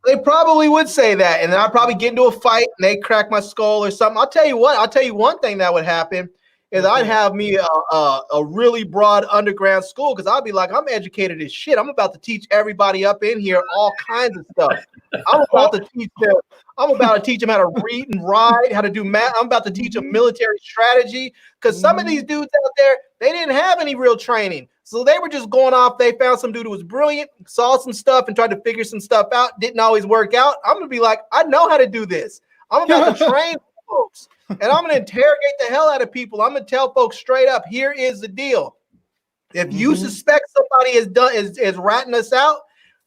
They probably would say that, and then I'd probably get into a fight and they crack my skull or something. I'll tell you one thing that would happen is I'd have me a really broad underground school because I'd be like, I'm educated as shit. I'm about to teach everybody up in here all kinds of stuff. I'm about to teach them how to read and write, how to do math. I'm about to teach them military strategy because some of these dudes out there, they didn't have any real training. So they were just going off. They found some dude who was brilliant, saw some stuff and tried to figure some stuff out. Didn't always work out. I'm going to be like, I know how to do this. I'm about to train folks. And I'm going to interrogate the hell out of people. I'm going to tell folks straight up, here is the deal. If you suspect somebody is ratting us out,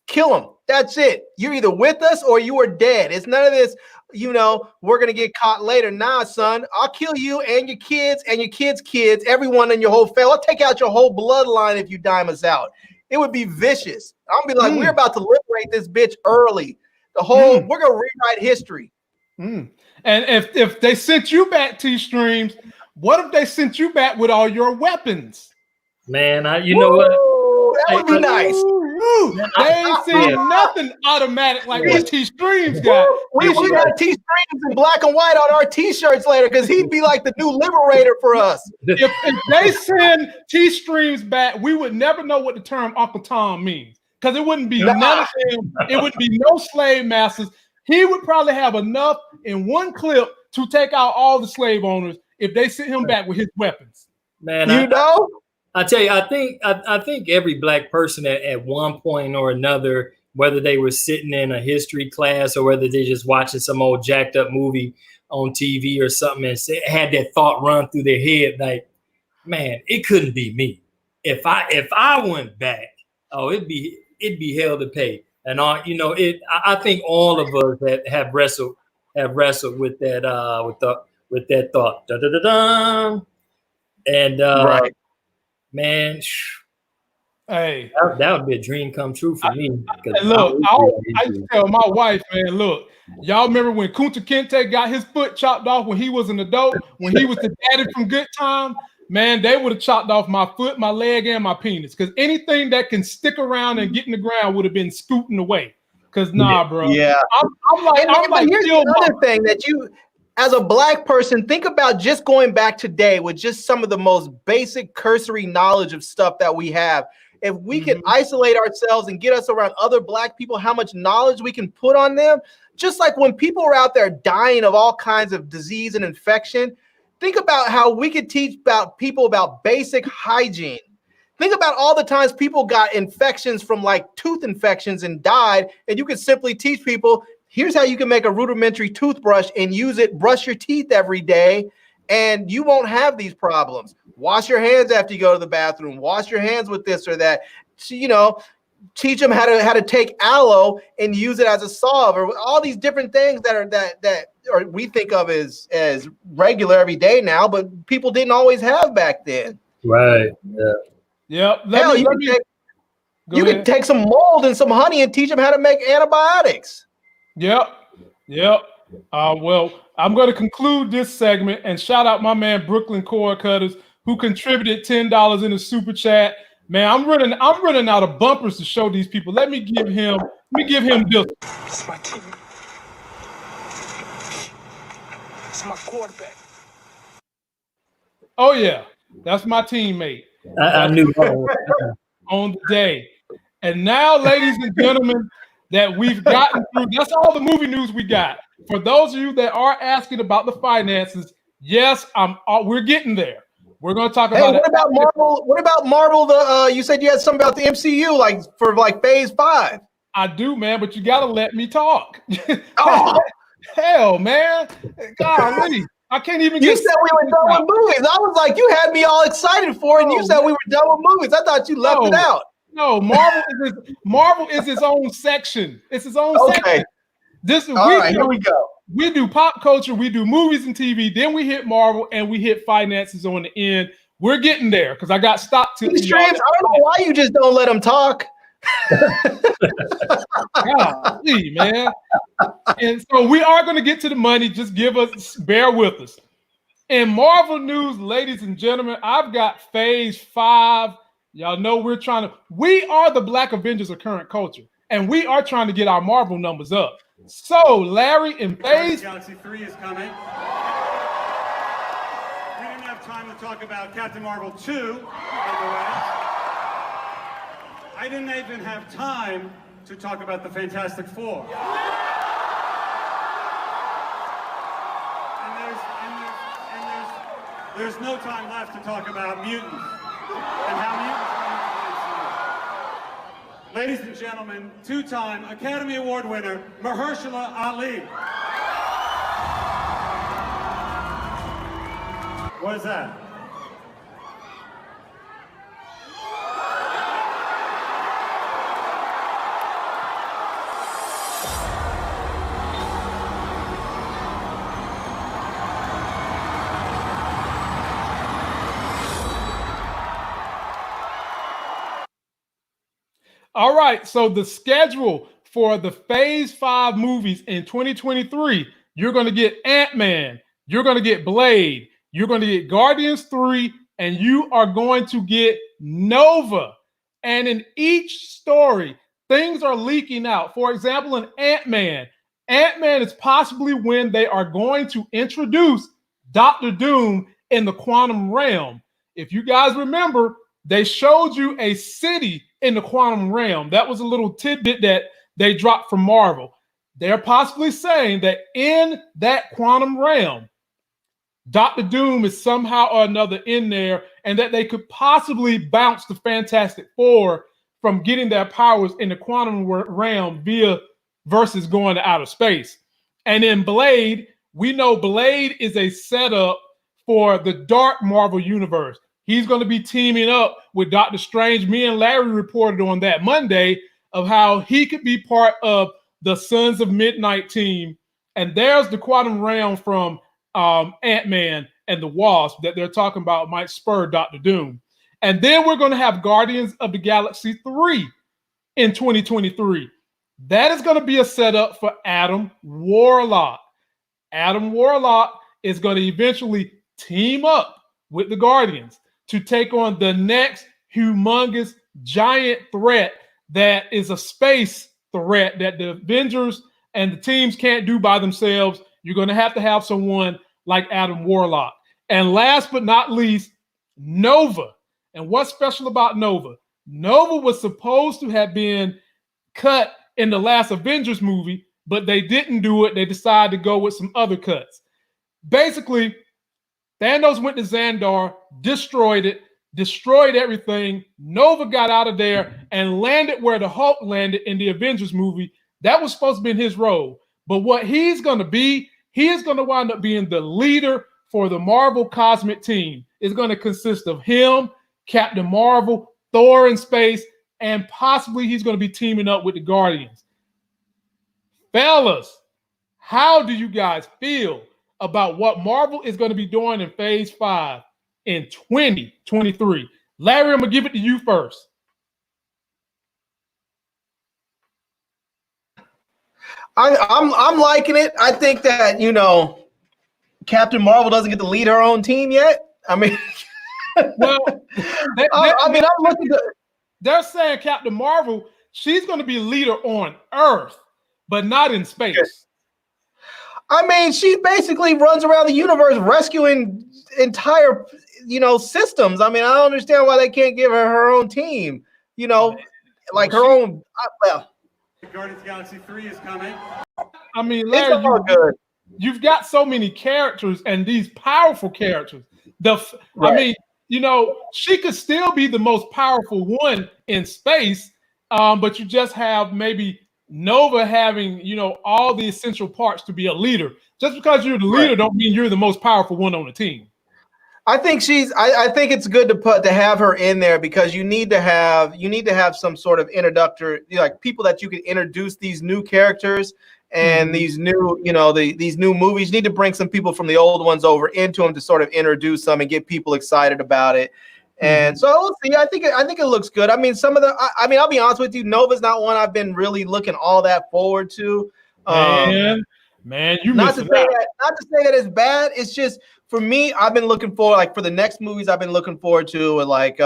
kill them. That's it. You're either with us or you are dead. It's none of this, we're going to get caught later. Nah, son, I'll kill you and your kids and your kids' kids, everyone in your whole family. I'll take out your whole bloodline if you dime us out. It would be vicious. I'll be like, we're about to liberate this bitch early. We're going to rewrite history. And if they sent you back T-Streams, what if they sent you back with all your weapons? Man, you know what? That would be nice. They ain't seen nothing automatic like what T-Streams got. We got T-Streams in black and white on our T-shirts later because he'd be like the new liberator for us. If they send T-Streams back, we would never know what the term Uncle Tom means because it wouldn't be none of them. It would be no slave masters. He would probably have enough in one clip to take out all the slave owners if they sent him back with his weapons. Man, I tell you, I think every black person at one point or another, whether they were sitting in a history class or whether they're just watching some old jacked up movie on TV or something, and had that thought run through their head, like, man, it couldn't be me. If I went back, it'd be hell to pay. And I think all of us that have wrestled with that with that thought. Da, da, da, da. And right. Man, hey, that would be a dream come true for me. Look, I used to tell my wife, man, look, y'all remember when Kunta Kinte got his foot chopped off when he was an adult, when he was the daddy from Good Time? Man, they would have chopped off my foot, my leg, and my penis. Because anything that can stick around and get in the ground would have been scooting away. Because bro. Yeah. I'm like, here's another thing that you, as a black person, think about just going back today with just some of the most basic cursory knowledge of stuff that we have. If we can isolate ourselves and get us around other black people, how much knowledge we can put on them. Just like when people are out there dying of all kinds of disease and infection, think about how we could teach people about basic hygiene. Think about all the times people got infections from like tooth infections and died, and you could simply teach people, here's how you can make a rudimentary toothbrush and use it, brush your teeth every day, and you won't have these problems. Wash your hands after you go to the bathroom. Wash your hands with this or that. So, you know, teach them how to take aloe and use it as a salve, or all these different things that we think of as regular every day now, but people didn't always have back then. Right. Yeah. Yep. Hell, you can take some mold and some honey and teach them how to make antibiotics. Yep. Well, I'm going to conclude this segment and shout out my man Brooklyn Cord Cutters, who contributed $10 in the super chat. Man, I'm running out of bumpers to show these people. Let me give him this. It's my team. It's my quarterback. Oh yeah, that's my teammate. I knew on the day. And now, ladies and gentlemen, that we've gotten through, that's all the movie news we got. For those of you that are asking about the finances, yes, we're getting there. We're going to talk about what about Marvel? What about Marvel? You said you had something about the MCU, like for Phase 5. I do, man, but you got to let me talk. Hell, man. Golly. I can't even You said we were done with movies. I was like, you had me all excited for it, and you said we were done with movies. I thought you left it out. No, Marvel is its own section. It's its own section. Here we go. We do pop culture, we do movies and TV, then we hit Marvel, and we hit finances on the end. We're getting there because I got stock to these streams. I don't know why you just don't let them talk. Golly, man. And so we are going to get to the money. Just bear with us. In Marvel news, ladies and gentlemen, I've got Phase 5. Y'all know we are the Black Avengers of current culture, and we are trying to get our Marvel numbers up. So, Larry, in Phase Galaxy 3 is coming. We didn't have time to talk about Captain Marvel 2, by the way. I didn't even have time to talk about the Fantastic Four. And there's no time left to talk about mutants and how mutants come into the MCU. Ladies and gentlemen, two-time Academy Award winner, Mahershala Ali. What is that? All right, so the schedule for the Phase 5 movies in 2023, you're going to get Ant-Man, you're going to get Blade, you're going to get Guardians 3, and you are going to get Nova. And in each story, things are leaking out. For example, in Ant-Man is possibly when they are going to introduce Dr. Doom in the quantum realm. If you guys remember, they showed you a city in the quantum realm. That was a little tidbit that they dropped from Marvel. They're possibly saying that in that quantum realm, Dr. Doom is somehow or another in there, and that they could possibly bounce the Fantastic Four from getting their powers in the quantum realm versus going to outer space. And in Blade, we know Blade is a setup for the dark Marvel universe. He's going to be teaming up with Doctor Strange. Me and Larry reported on that Monday of how he could be part of the Sons of Midnight team. And there's the quantum realm from Ant-Man and the Wasp that they're talking about might spur Dr. Doom. And then we're going to have Guardians of the Galaxy 3 in 2023. That is going to be a setup for Adam Warlock. Adam Warlock is going to eventually team up with the Guardians to take on the next humongous giant threat that is a space threat that the Avengers and the teams can't do by themselves. You're going to have someone like Adam Warlock. And last but not least, Nova. And what's special about Nova? Nova was supposed to have been cut in the last Avengers movie, but they didn't do it. They decided to go with some other cuts. Basically, Thanos went to Xandar, destroyed it. destroyed everything. Nova got out of there and landed where the Hulk landed in the Avengers movie. That was supposed to be his role. But what he's going to be, he is going to wind up being the leader for the Marvel Cosmic Team. It's going to consist of him, Captain Marvel, Thor in space, and possibly he's going to be teaming up with the Guardians. Fellas, how do you guys feel about what Marvel is going to be doing in Phase 5 in 2023? Larry, I'm going to give it to you first. I'm liking it. I think that, you know, Captain Marvel doesn't get to lead her own team yet. I mean, well, I'm looking to. They're saying Captain Marvel, she's going to be leader on Earth, but not in space. I mean, she basically runs around the universe rescuing entire, you know, systems. I mean, I don't understand why they can't give her her own team. You know, like her own. Well, Guardians of the Galaxy 3 is coming. I mean, Larry, you've got so many characters and these powerful characters. I mean, you know, she could still be the most powerful one in space, but you just have maybe Nova having, you know, all the essential parts to be a leader. Just because you're the leader don't mean you're the most powerful one on the team. I think I think it's good to have her in there because you need to have some sort of introductory, like people that you can introduce these new characters and these new, you know, these new movies. You need to bring some people from the old ones over into them to sort of introduce them and get people excited about it. And so we'll see. I think it looks good. I mean, I mean, I'll be honest with you, Nova's not one I've been really looking all that forward to. Man, you not to say that it's bad. It's just for me, I've been looking forward, like for the next movies I've been looking forward to, like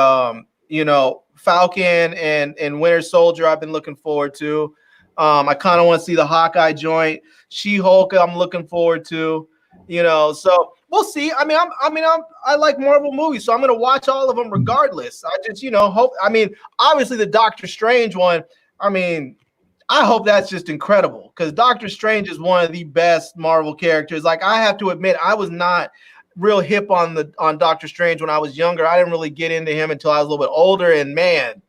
you know, Falcon and Winter Soldier. I've been looking forward to. I kind of want to see the Hawkeye joint. She-Hulk, I'm looking forward to. You know, so we'll see. I mean, I like Marvel movies, so I'm gonna watch all of them regardless. I just, you know, hope. I mean, obviously the Doctor Strange one. I mean, I hope that's just incredible because Doctor Strange is one of the best Marvel characters. Like, I have to admit, I was not real hip on Doctor Strange when I was younger. I didn't really get into him until I was a little bit older, and man,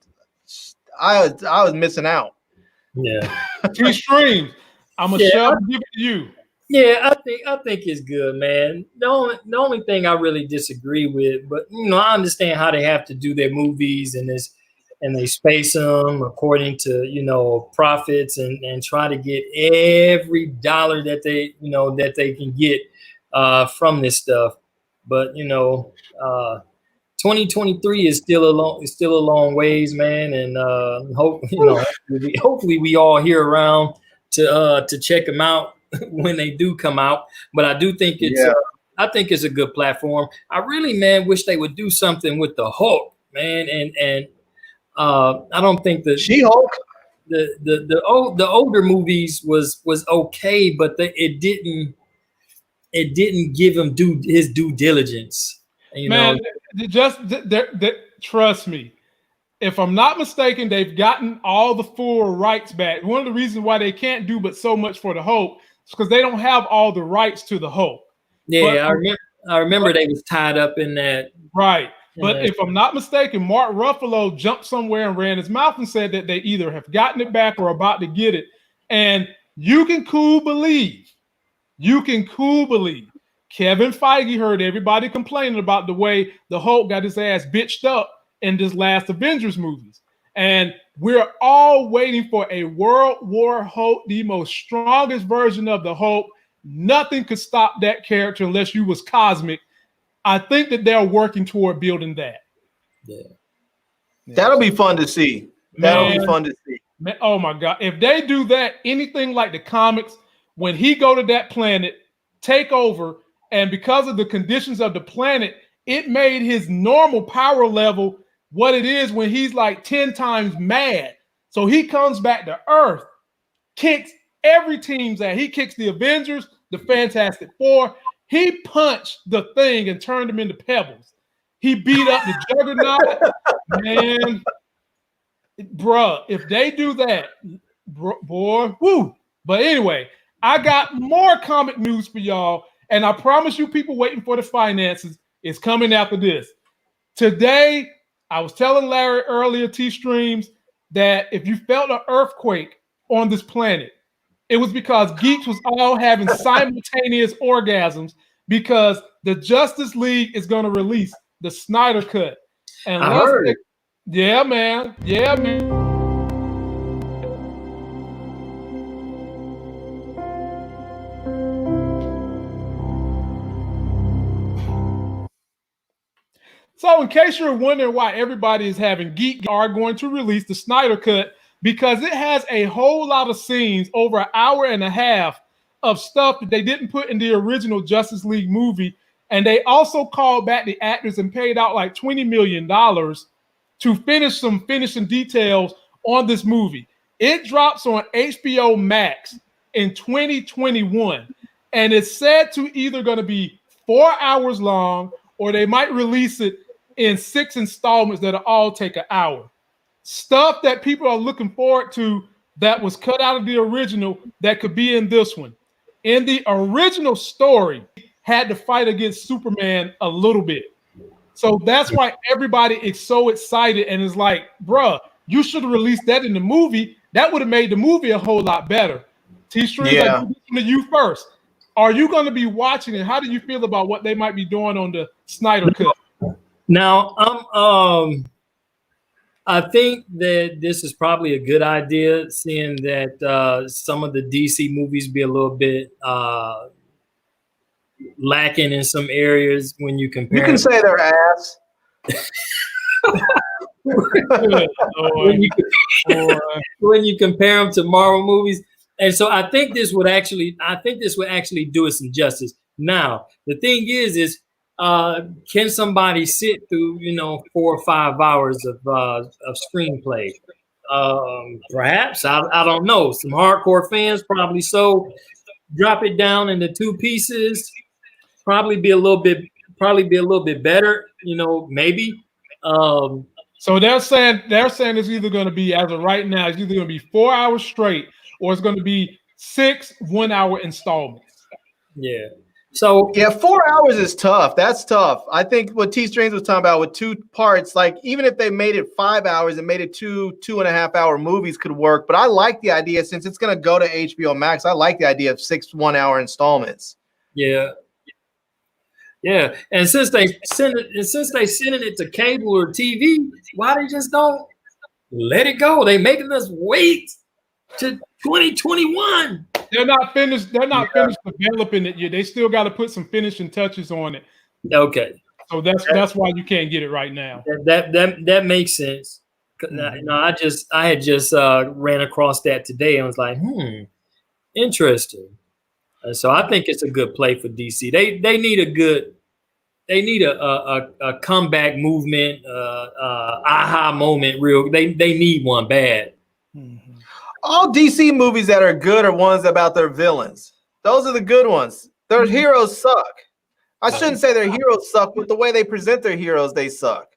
I was missing out. Yeah, T-Stream, I'm gonna give it to you. Yeah, I think it's good, man. The only thing I really disagree with, but you know, I understand how they have to do their movies and they space them according to, you know, profits and try to get every dollar that they can get from this stuff. But you know, 2023 is still a long ways, man. And hopefully we all here around to check them out when they do come out. But I do think it's a good platform. I really, man, wish they would do something with the Hulk, man. And I don't think the She-Hulk, the older movies was okay, but it didn't give him his due diligence. You man, know, trust me. If I'm not mistaken, they've gotten all the full rights back. One of the reasons why they can't do but so much for the Hulk is because they don't have all the rights to the Hulk. Yeah, I remember they was tied up in that. Right. But if I'm not mistaken, Mark Ruffalo jumped somewhere and ran his mouth and said that they either have gotten it back or about to get it. And you can cool believe Kevin Feige heard everybody complaining about the way the Hulk got his ass bitched up in this last Avengers movies. And we're all waiting for a World War Hulk, the most strongest version of the Hulk. Nothing could stop that character unless you was cosmic. I think that they're working toward building that. Yeah. That'll be fun to see. That'll be fun to see. Man, oh my God. If they do that, anything like the comics, when he go to that planet, take over, and because of the conditions of the planet, it made his normal power level what it is when he's like 10 times mad. So he comes back to Earth, kicks every team's ass. He kicks the Avengers, the Fantastic Four. He punched the Thing and turned him into pebbles. He beat up the Juggernaut. Man, bruh, if they do that, boy, woo. But anyway, I got more comic news for y'all, and I promise you people waiting for the finances is coming after this. Today, I was telling Larry earlier, T-Streams, that if you felt an earthquake on this planet, it was because geeks was all having simultaneous orgasms because the Justice League is going to release the Snyder Cut. And I heard. Yeah, man. Yeah, man. So in case you're wondering why everybody is having geek are going to release the Snyder Cut, because it has a whole lot of scenes, over an hour and a half of stuff that they didn't put in the original Justice League movie. And they also called back the actors and paid out like $20 million to finish some finishing details on this movie. It drops on HBO Max in 2021. And it's said to either going to be 4 hours long, or they might release it in 6 installments that'll all take an hour. Stuff that people are looking forward to that was cut out of the original that could be in this one. In the original story, had to fight against Superman a little bit. So that's why everybody is so excited and is like, bruh, you should have released that in the movie. That would have made the movie a whole lot better. T-Streams, Yeah. I do this to you first. Are you going to be watching it? How do you feel about what they might be doing on the Snyder Cut? Now, I think that this is probably a good idea, seeing that some of the DC movies be a little bit lacking in some areas when you compare. You can say their ass. when you compare them to Marvel movies. And so I think this would actually do it some justice. Now, the thing is can somebody sit through 4 or 5 hours of screenplay? Perhaps I don't know. Some hardcore fans probably so. Drop it down into 2 pieces. Probably be a little bit better. Maybe. So they're saying it's either going to be, as of right now, it's either going to be 4 hours straight, or it's going to be 6 1-hour installments. Yeah. So yeah, 4 hours is tough. That's tough. I think what T-Streams was talking about with 2 parts, like even if they made it 5 hours and made it 2.5 hour movies could work. But I like the idea, since it's going to go to HBO Max. I like the idea of 6 1-hour installments. Yeah. Yeah, and since they sending it to cable or TV, why they just don't let it go? They making us wait to 2021. They're not finished. They're not finished developing it yet. They still got to put some finishing touches on it. Okay. So that's why you can't get it right now. That makes sense. I had just ran across that today and was like, interesting. So I think it's a good play for DC. They need a comeback movement, aha moment. They need one bad. All DC movies that are good are ones about their villains. Those are the good ones. Their heroes suck. I shouldn't say their heroes suck, but the way they present their heroes, they suck.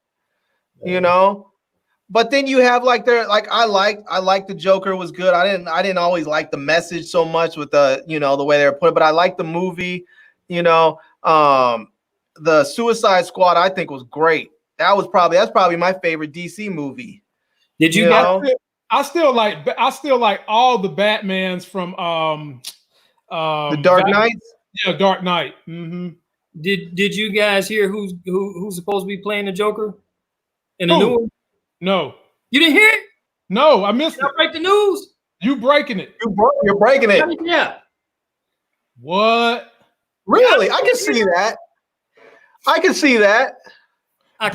But then you have I like the Joker was good. I didn't always like the message so much with the way they were put it, but I liked the movie. The Suicide Squad I think was great. That's probably my favorite DC movie. Did you I still like all the Batmans from The Dark Knight. Yeah, Dark Knight. Mm-hmm. Did you guys hear who's supposed to be playing the Joker in the new one? No. You didn't hear it? No, I missed it. Break the news. You breaking it. You're breaking it. Yeah. What? Really? I can see that. I can see that.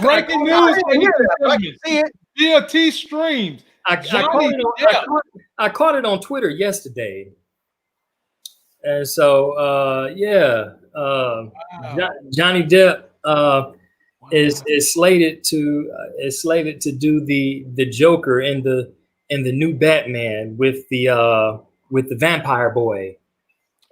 Breaking news. I can see it. Yeah, T-Streams. I caught it on Twitter yesterday. And so Johnny Depp is slated to do the Joker in the new Batman with the vampire boy.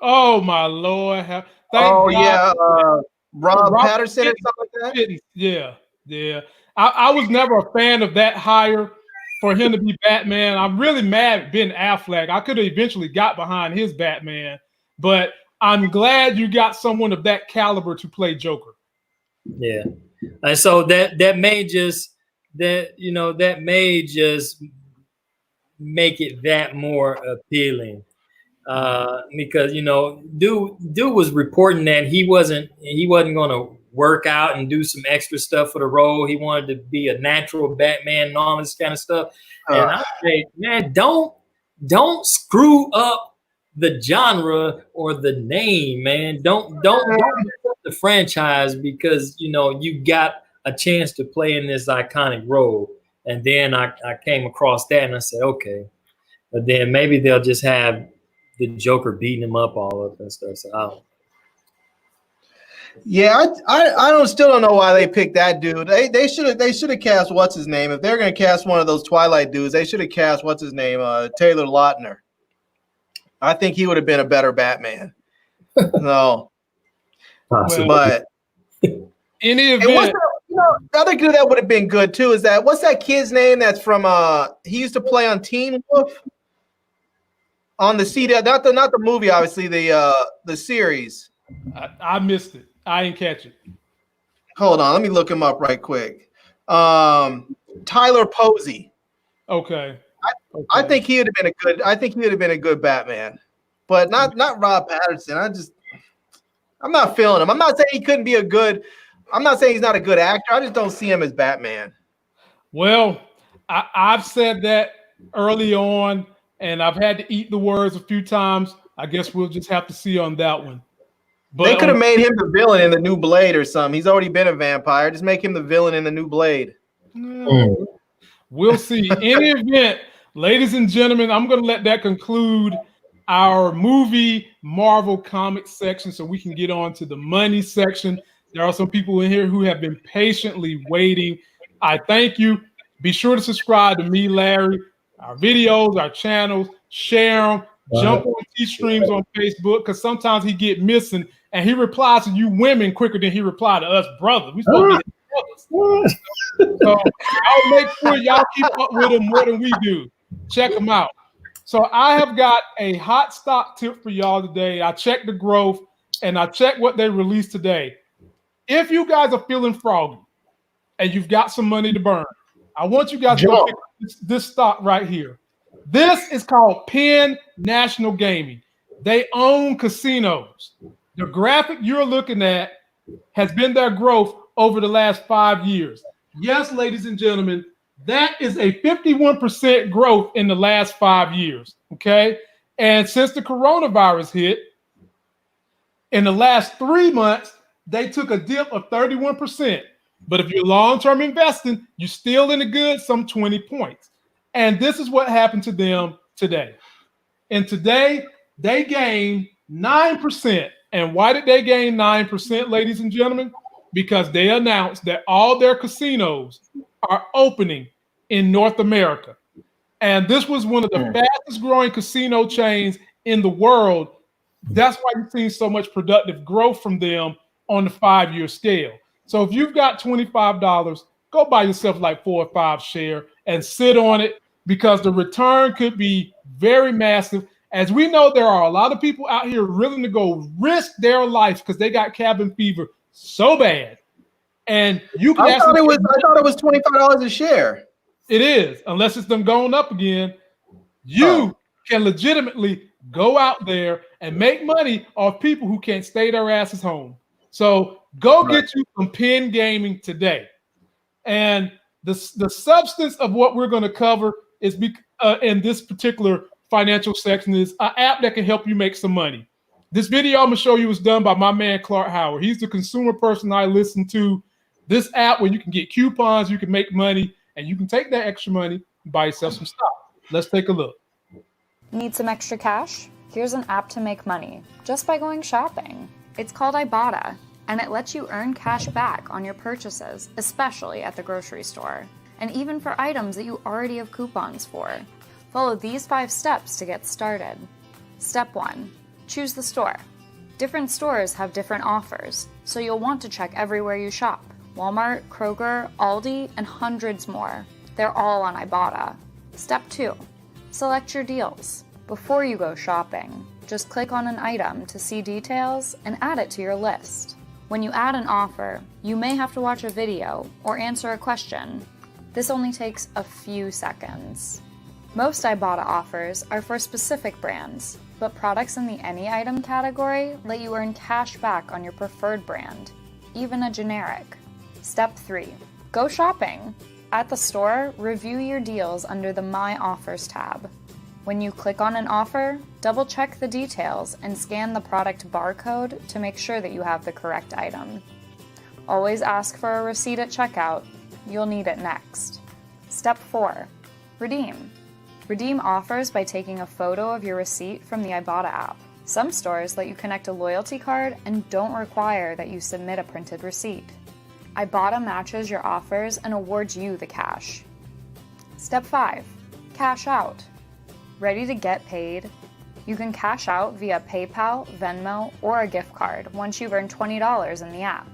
Oh my Lord! Thank God. Rob Patterson or something like that. Yeah. I was never a fan of that hire for him to be Batman. I'm really mad at Ben Affleck. I could have eventually got behind his Batman, but I'm glad you got someone of that caliber to play Joker. Yeah. And so that may just make it that more appealing. Because dude was reporting that he wasn't going to work out and do some extra stuff for the role. He wanted to be a natural Batman and all this kind of stuff. And I say, man, don't screw up the genre or the name, man. Don't mess up the franchise because you got a chance to play in this iconic role. And then I came across that and I said, okay, but then maybe they'll just have the Joker beating him up all up and stuff. So I don't. Yeah, I still don't know why they picked that dude. They should have cast what's his name. If they're gonna cast one of those Twilight dudes, they should have cast what's his name, Taylor Lautner. I think he would have been a better Batman. No, but any event. The other dude that would have been good too is that what's that kid's name that's from he used to play on Teen Wolf on the CD, not the movie, obviously the series. I missed it. I didn't catch it. Hold on, let me look him up right quick. Tyler Posey. Okay. I think he would have been a good. I think he would have been a good Batman, but not Rob Pattinson. I'm not feeling him. I'm not saying he couldn't be a good. I'm not saying he's not a good actor. I just don't see him as Batman. Well, I've said that early on, and I've had to eat the words a few times. I guess we'll just have to see on that one. But they could have made him the villain in the new Blade or something. He's already been a vampire. Just make him the villain in the new Blade. We'll see. In any event, ladies and gentlemen, I'm going to let that conclude our movie Marvel Comics section so we can get on to the money section. There are some people in here who have been patiently waiting. I thank you. Be sure to subscribe to me, Larry, our videos, our channels, share them, jump on T-Streams on Facebook because sometimes he get missing and he replies to you women quicker than he replied to us brothers. We supposed to be brothers. So I'll make sure y'all keep up with him more than we do. Check him out. So I have got a hot stock tip for y'all today. I checked the growth and I checked what they released today. If you guys are feeling froggy and you've got some money to burn, I want you guys to go pick this stock right here. This is called Penn National Gaming. They own casinos. The graphic you're looking at has been their growth over the last 5 years. Yes, ladies and gentlemen, that is a 51% growth in the last 5 years, okay? And since the coronavirus hit, in the last 3 months, they took a dip of 31%. But if you're long-term investing, you're still in the good, some 20 points. And this is what happened to them today. And today, they gained 9%. And why did they gain 9%, ladies and gentlemen? Because they announced that all their casinos are opening in North America. And this was one of the fastest growing casino chains in the world. That's why you've seen so much productive growth from them on the 5-year scale. So if you've got $25, go buy yourself like 4 or 5 shares and sit on it because the return could be very massive. As we know, there are a lot of people out here willing to go risk their life because they got cabin fever so bad. And you can I thought it was $25 a share. It is, unless it's them going up again. You can legitimately go out there and make money off people who can't stay their asses home. So go get you some Penn Gaming today. And the substance of what we're going to cover is in this particular financial section is an app that can help you make some money. This video I'm going to show you was done by my man, Clark Howard. He's the consumer person I listen to. This app where you can get coupons, you can make money, and you can take that extra money and buy yourself some stock. Let's take a look. Need some extra cash? Here's an app to make money just by going shopping. It's called Ibotta, and it lets you earn cash back on your purchases, especially at the grocery store, and even for items that you already have coupons for. Follow these 5 steps to get started. Step 1. Choose the store. Different stores have different offers, so you'll want to check everywhere you shop. Walmart, Kroger, Aldi, and hundreds more. They're all on Ibotta. Step 2. Select your deals. Before you go shopping, just click on an item to see details and add it to your list. When you add an offer, you may have to watch a video or answer a question. This only takes a few seconds. Most Ibotta offers are for specific brands, but products in the any item category let you earn cash back on your preferred brand, even a generic. Step 3. Go shopping. At the store, review your deals under the My Offers tab. When you click on an offer, double-check the details and scan the product barcode to make sure that you have the correct item. Always ask for a receipt at checkout. You'll need it next. Step 4. Redeem. Redeem offers by taking a photo of your receipt from the Ibotta app. Some stores let you connect a loyalty card and don't require that you submit a printed receipt. Ibotta matches your offers and awards you the cash. Step 5. Cash out. Ready to get paid? You can cash out via PayPal, Venmo, or a gift card once you've earned $20 in the app.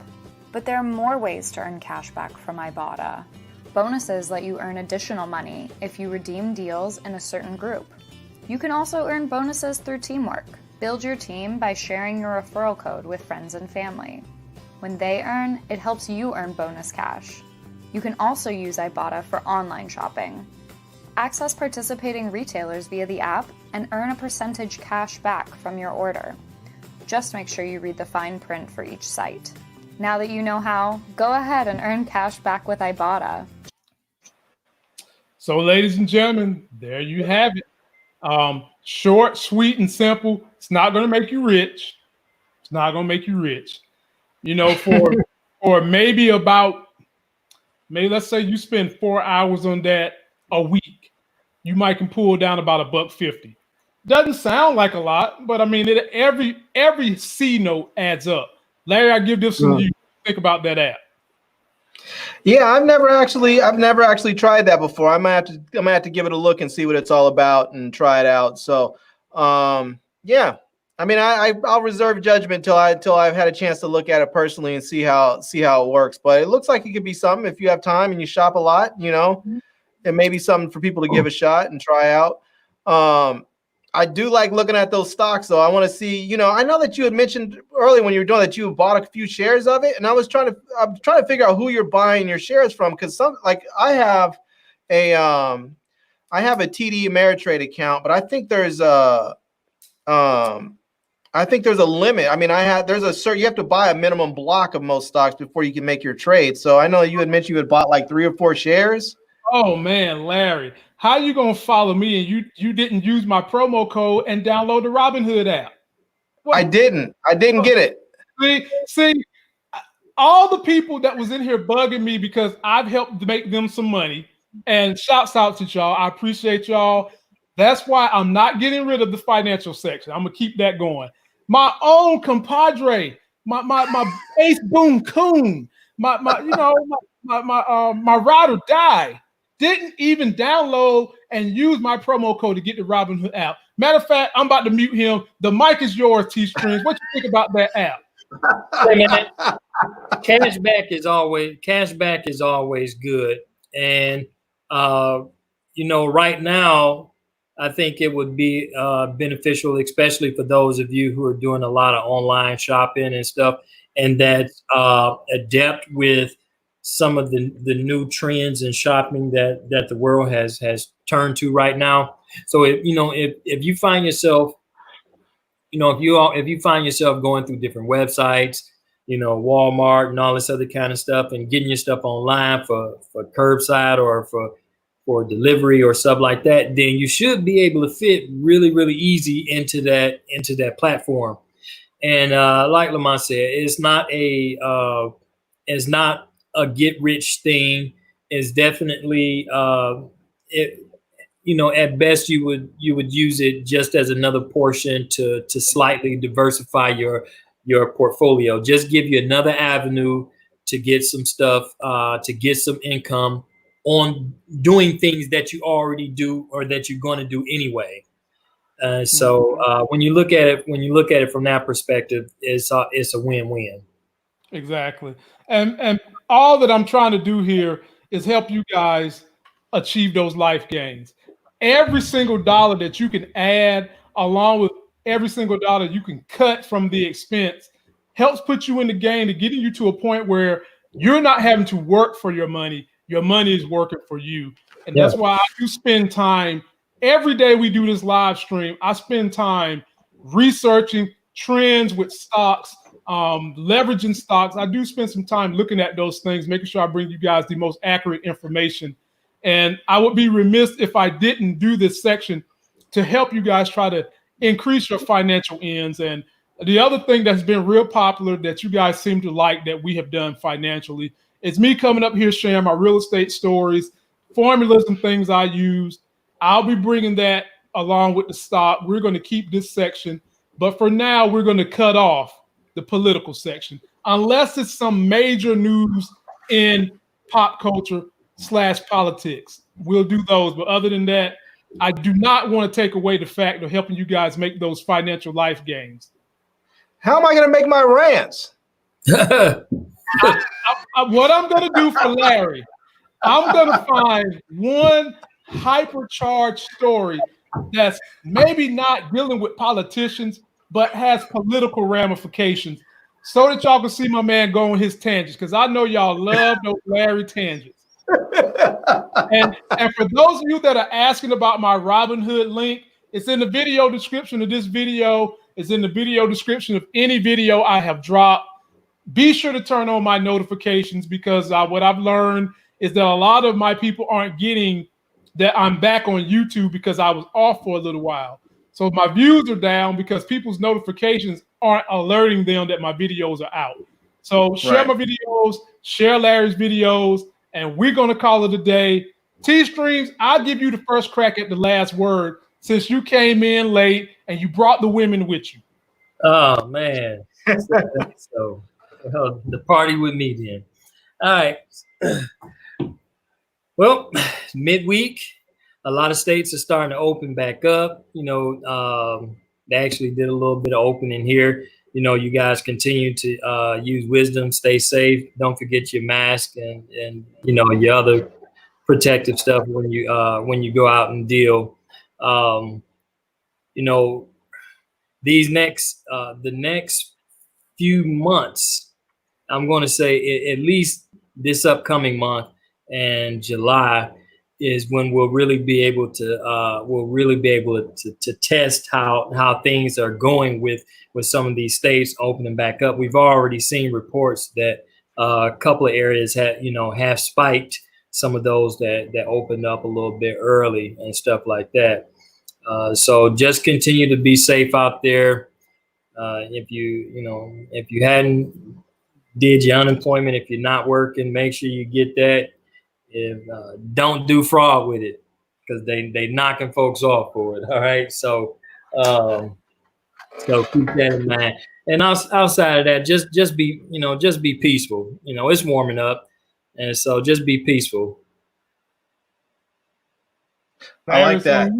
But there are more ways to earn cash back from Ibotta. Bonuses let you earn additional money if you redeem deals in a certain group. You can also earn bonuses through teamwork. Build your team by sharing your referral code with friends and family. When they earn, it helps you earn bonus cash. You can also use Ibotta for online shopping. Access participating retailers via the app and earn a percentage cash back from your order. Just make sure you read the fine print for each site. Now that you know how, go ahead and earn cash back with Ibotta. So, ladies and gentlemen, there you have it. Short, sweet, and simple. It's not going to make you rich. It's not going to make you rich. You know, for maybe let's say you spend 4 hours on that a week, you might can pull down about $1.50. Doesn't sound like a lot, but I mean, every C note adds up. Larry, I give this to you. Think about that app. Yeah, I've never actually tried that before. I might have to give it a look and see what it's all about and try it out. So, yeah. I mean, I'll reserve judgment till I've had a chance to look at it personally and see how it works. But it looks like it could be something if you have time and you shop a lot. You know, it may be something for people to give a shot and try out. I do like looking at those stocks, though. I want to see. You know, I know that you had mentioned earlier when you were doing that you bought a few shares of it, and I'm trying to figure out who you're buying your shares from, because I have a TD Ameritrade account, but I think there's a limit. I mean, you have to buy a minimum block of most stocks before you can make your trade. So I know you had mentioned you had bought like 3 or 4 shares. Oh man, Larry, how you gonna follow me and you didn't use my promo code and download the Robinhood app? What? I didn't get it. See, all the people that was in here bugging me because I've helped make them some money. And shouts out to y'all. I appreciate y'all. That's why I'm not getting rid of the financial section. I'm gonna keep that going. My own compadre, my ace boom coon, my ride or die didn't even download and use my promo code to get the Robinhood app. Matter of fact, I'm about to mute him. The mic is yours, T-Strings. What you think about that app? Hey man, cashback is always good, and right now I think it would be beneficial, especially for those of you who are doing a lot of online shopping and stuff, and that's adept with some of the new trends in shopping that the world has turned to right now. So if you find yourself, if you find yourself going through different websites, Walmart and all this other kind of stuff, and getting your stuff online for curbside or for delivery or stuff like that, then you should be able to fit really, really easy into that platform. And like Lamont said, it's not a get rich thing. It's definitely at best you would use it just as another portion to slightly diversify your portfolio. Just give you another avenue to get some stuff, to get some income on doing things that you already do or that you're going to do anyway. So when you look at it from that perspective, it's a win-win. Exactly. And all that I'm trying to do here is help you guys achieve those life gains. Every single dollar that you can add, along with every single dollar you can cut from the expense, helps put you in the game to getting you to a point where you're not having to work for your money is working for you. And that's why I do spend time every day we do this live stream. I spend time researching trends with stocks, leveraging stocks. I do spend some time looking at those things, making sure I bring you guys the most accurate information. And I would be remiss if I didn't do this section to help you guys try to increase your financial ends. And the other thing that's been real popular that you guys seem to like that we have done financially is me coming up here sharing my real estate stories, formulas and things I use. I'll be bringing that along with the stock. We're going to keep this section, but for now, we're going to cut off the political section unless it's some major news in pop culture / politics. We'll do those, but other than that, I do not want to take away the fact of helping you guys make those financial life gains. How am I going to make my rants? What I'm going to do for Larry, I'm going to find one hypercharged story that's maybe not dealing with politicians, but has political ramifications so that y'all can see my man go on his tangents, because I know y'all love those Larry tangents. and for those of you that are asking about my Robinhood link, it's in the video description of this video. It's in the video description of any video I have dropped. Be sure to turn on my notifications, because what I've learned is that a lot of my people aren't getting that I'm back on YouTube because I was off for a little while. So my views are down because people's notifications aren't alerting them that my videos are out. So share my videos, share Larry's videos, and we're going to call it a day. T-Streams, I'll give you the first crack at the last word since you came in late and you brought the women with you. Oh, man. So the party with me then. All right. Well, midweek, a lot of states are starting to open back up. You know, they actually did a little bit of opening here. You know, you guys continue to use wisdom, stay safe. Don't forget your mask and you know, your other protective stuff when you go out and deal. You know, the next few months, I'm going to say at least this upcoming month and July is when we'll really be able to test how things are going with some of these states opening back up. We've already seen reports that a couple of areas have spiked some of those that opened up a little bit early and stuff like that. So just continue to be safe out there. If you hadn't did your unemployment, if you're not working, make sure you get that. If don't do fraud with it, because they knocking folks off for it. All right, so keep that in mind. And outside of that, just be peaceful. You know, it's warming up, and so just be peaceful. I like that.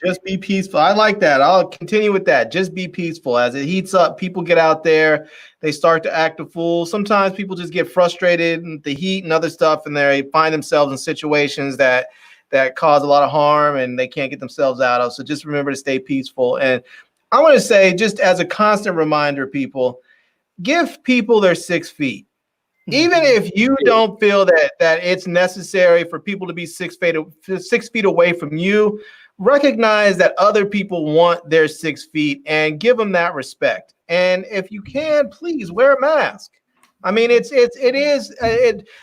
Just be peaceful. I like that. I'll continue with that. Just be peaceful. As it heats up, people get out there. They start to act a fool. Sometimes people just get frustrated in the heat and other stuff, and they find themselves in situations that cause a lot of harm, and they can't get themselves out of. So just remember to stay peaceful. And I want to say, just as a constant reminder, people, give people their 6 feet. Even if you don't feel that it's necessary for people to be 6 feet away from you, recognize that other people want their 6 feet and give them that respect. And if you can, please wear a mask. I mean, it is.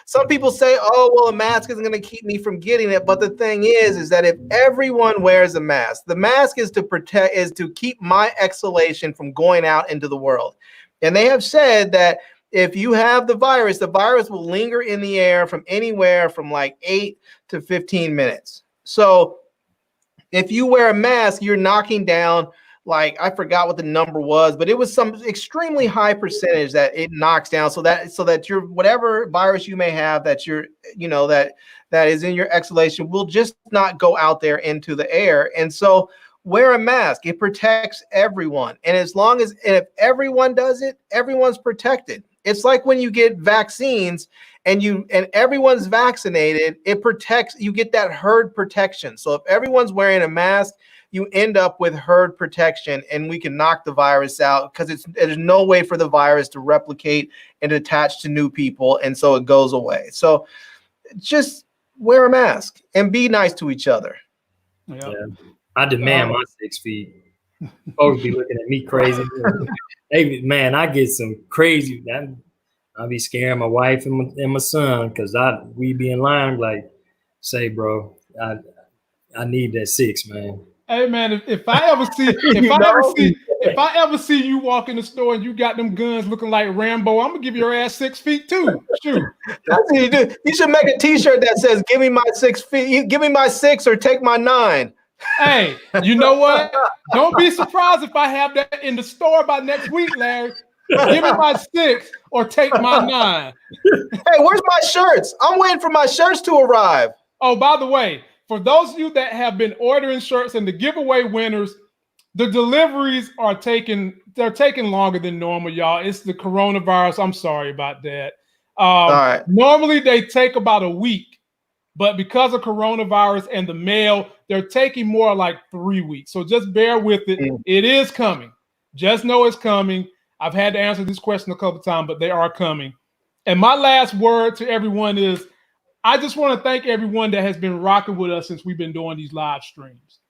Some people say, "Oh, well, a mask isn't going to keep me from getting it." But the thing is that if everyone wears a mask, the mask is to keep my exhalation from going out into the world. And they have said that if you have the virus will linger in the air from anywhere from like 8 to 15 minutes. So if you wear a mask, you're knocking down, like, I forgot what the number was, but it was some extremely high percentage that it knocks down, so that your whatever virus you may have that that is in your exhalation will just not go out there into the air. And so wear a mask. It protects everyone. And if everyone does it, everyone's protected. It's like when you get vaccines and everyone's vaccinated, it protects, you get that herd protection. So if everyone's wearing a mask, you end up with herd protection, and we can knock the virus out because there's no way for the virus to replicate and attach to new people, and so it goes away. So just wear a mask and be nice to each other. Yeah. I demand my 6 feet. Folks be looking at me crazy. Hey, man, I get some crazy. I be scaring my wife and my son because we be in line like, say, bro, I need that 6, man. Hey man, if I ever see you walk in the store and you got them guns looking like Rambo, I'm gonna give your ass 6 feet too. Shoot. That's what you do. You should make a T-shirt that says, "Give me my 6 feet. Give me my 6 or take my 9." Hey, you know what? Don't be surprised if I have that in the store by next week, Larry. Give me my 6 or take my 9. Hey, where's my shirts? I'm waiting for my shirts to arrive. Oh, by the way, for those of you that have been ordering shirts and the giveaway winners, the deliveries they're taking longer than normal, y'all. It's the coronavirus. I'm sorry about that. All right. Normally they take about a week, but because of coronavirus and the mail, they're taking more like 3 weeks. So just bear with it. It is coming. Just know it's coming. I've had to answer this question a couple of times, but they are coming. And my last word to everyone is, I just want to thank everyone that has been rocking with us since we've been doing these live streams.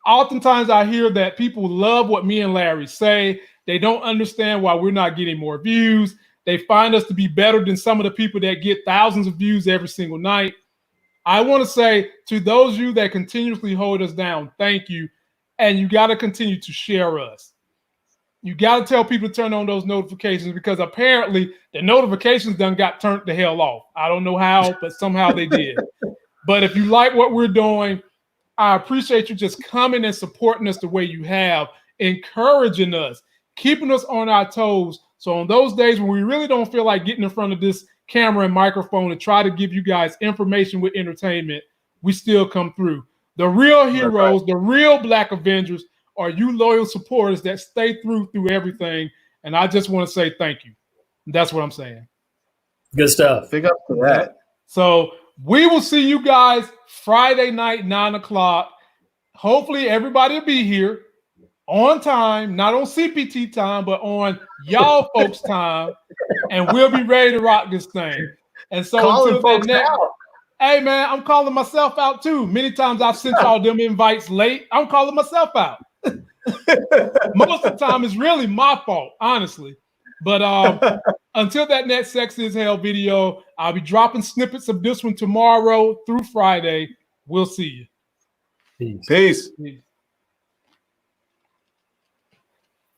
Oftentimes I hear that people love what me and Larry say. They don't understand why we're not getting more views. They find us to be better than some of the people that get thousands of views every single night. I want to say to those of you that continuously hold us down, thank you. And you got to continue to share us. You got to tell people to turn on those notifications because apparently the notifications done got turned the hell off. I don't know how, but somehow they did. But if you like what we're doing, I appreciate you just coming and supporting us the way you have, encouraging us, keeping us on our toes. So on those days when we really don't feel like getting in front of this camera and microphone and try to give you guys information with entertainment, we still come through. The real heroes, the real Black Avengers are you loyal supporters that stay through everything. And I just want to say thank you. That's what I'm saying. Good stuff. Big up to that. So we will see you guys Friday night, 9 o'clock. Hopefully everybody will be here on time, not on CPT time, but on y'all folks' time. And we'll be ready to rock this thing. And so until that next, hey man, I'm calling myself out too. Many times I've sent y'all them invites late. I'm calling myself out. Most of the time it's really my fault, honestly. But until that next Sex is Hell video, I'll be dropping snippets of this one tomorrow through Friday. We'll see you. Peace. Peace.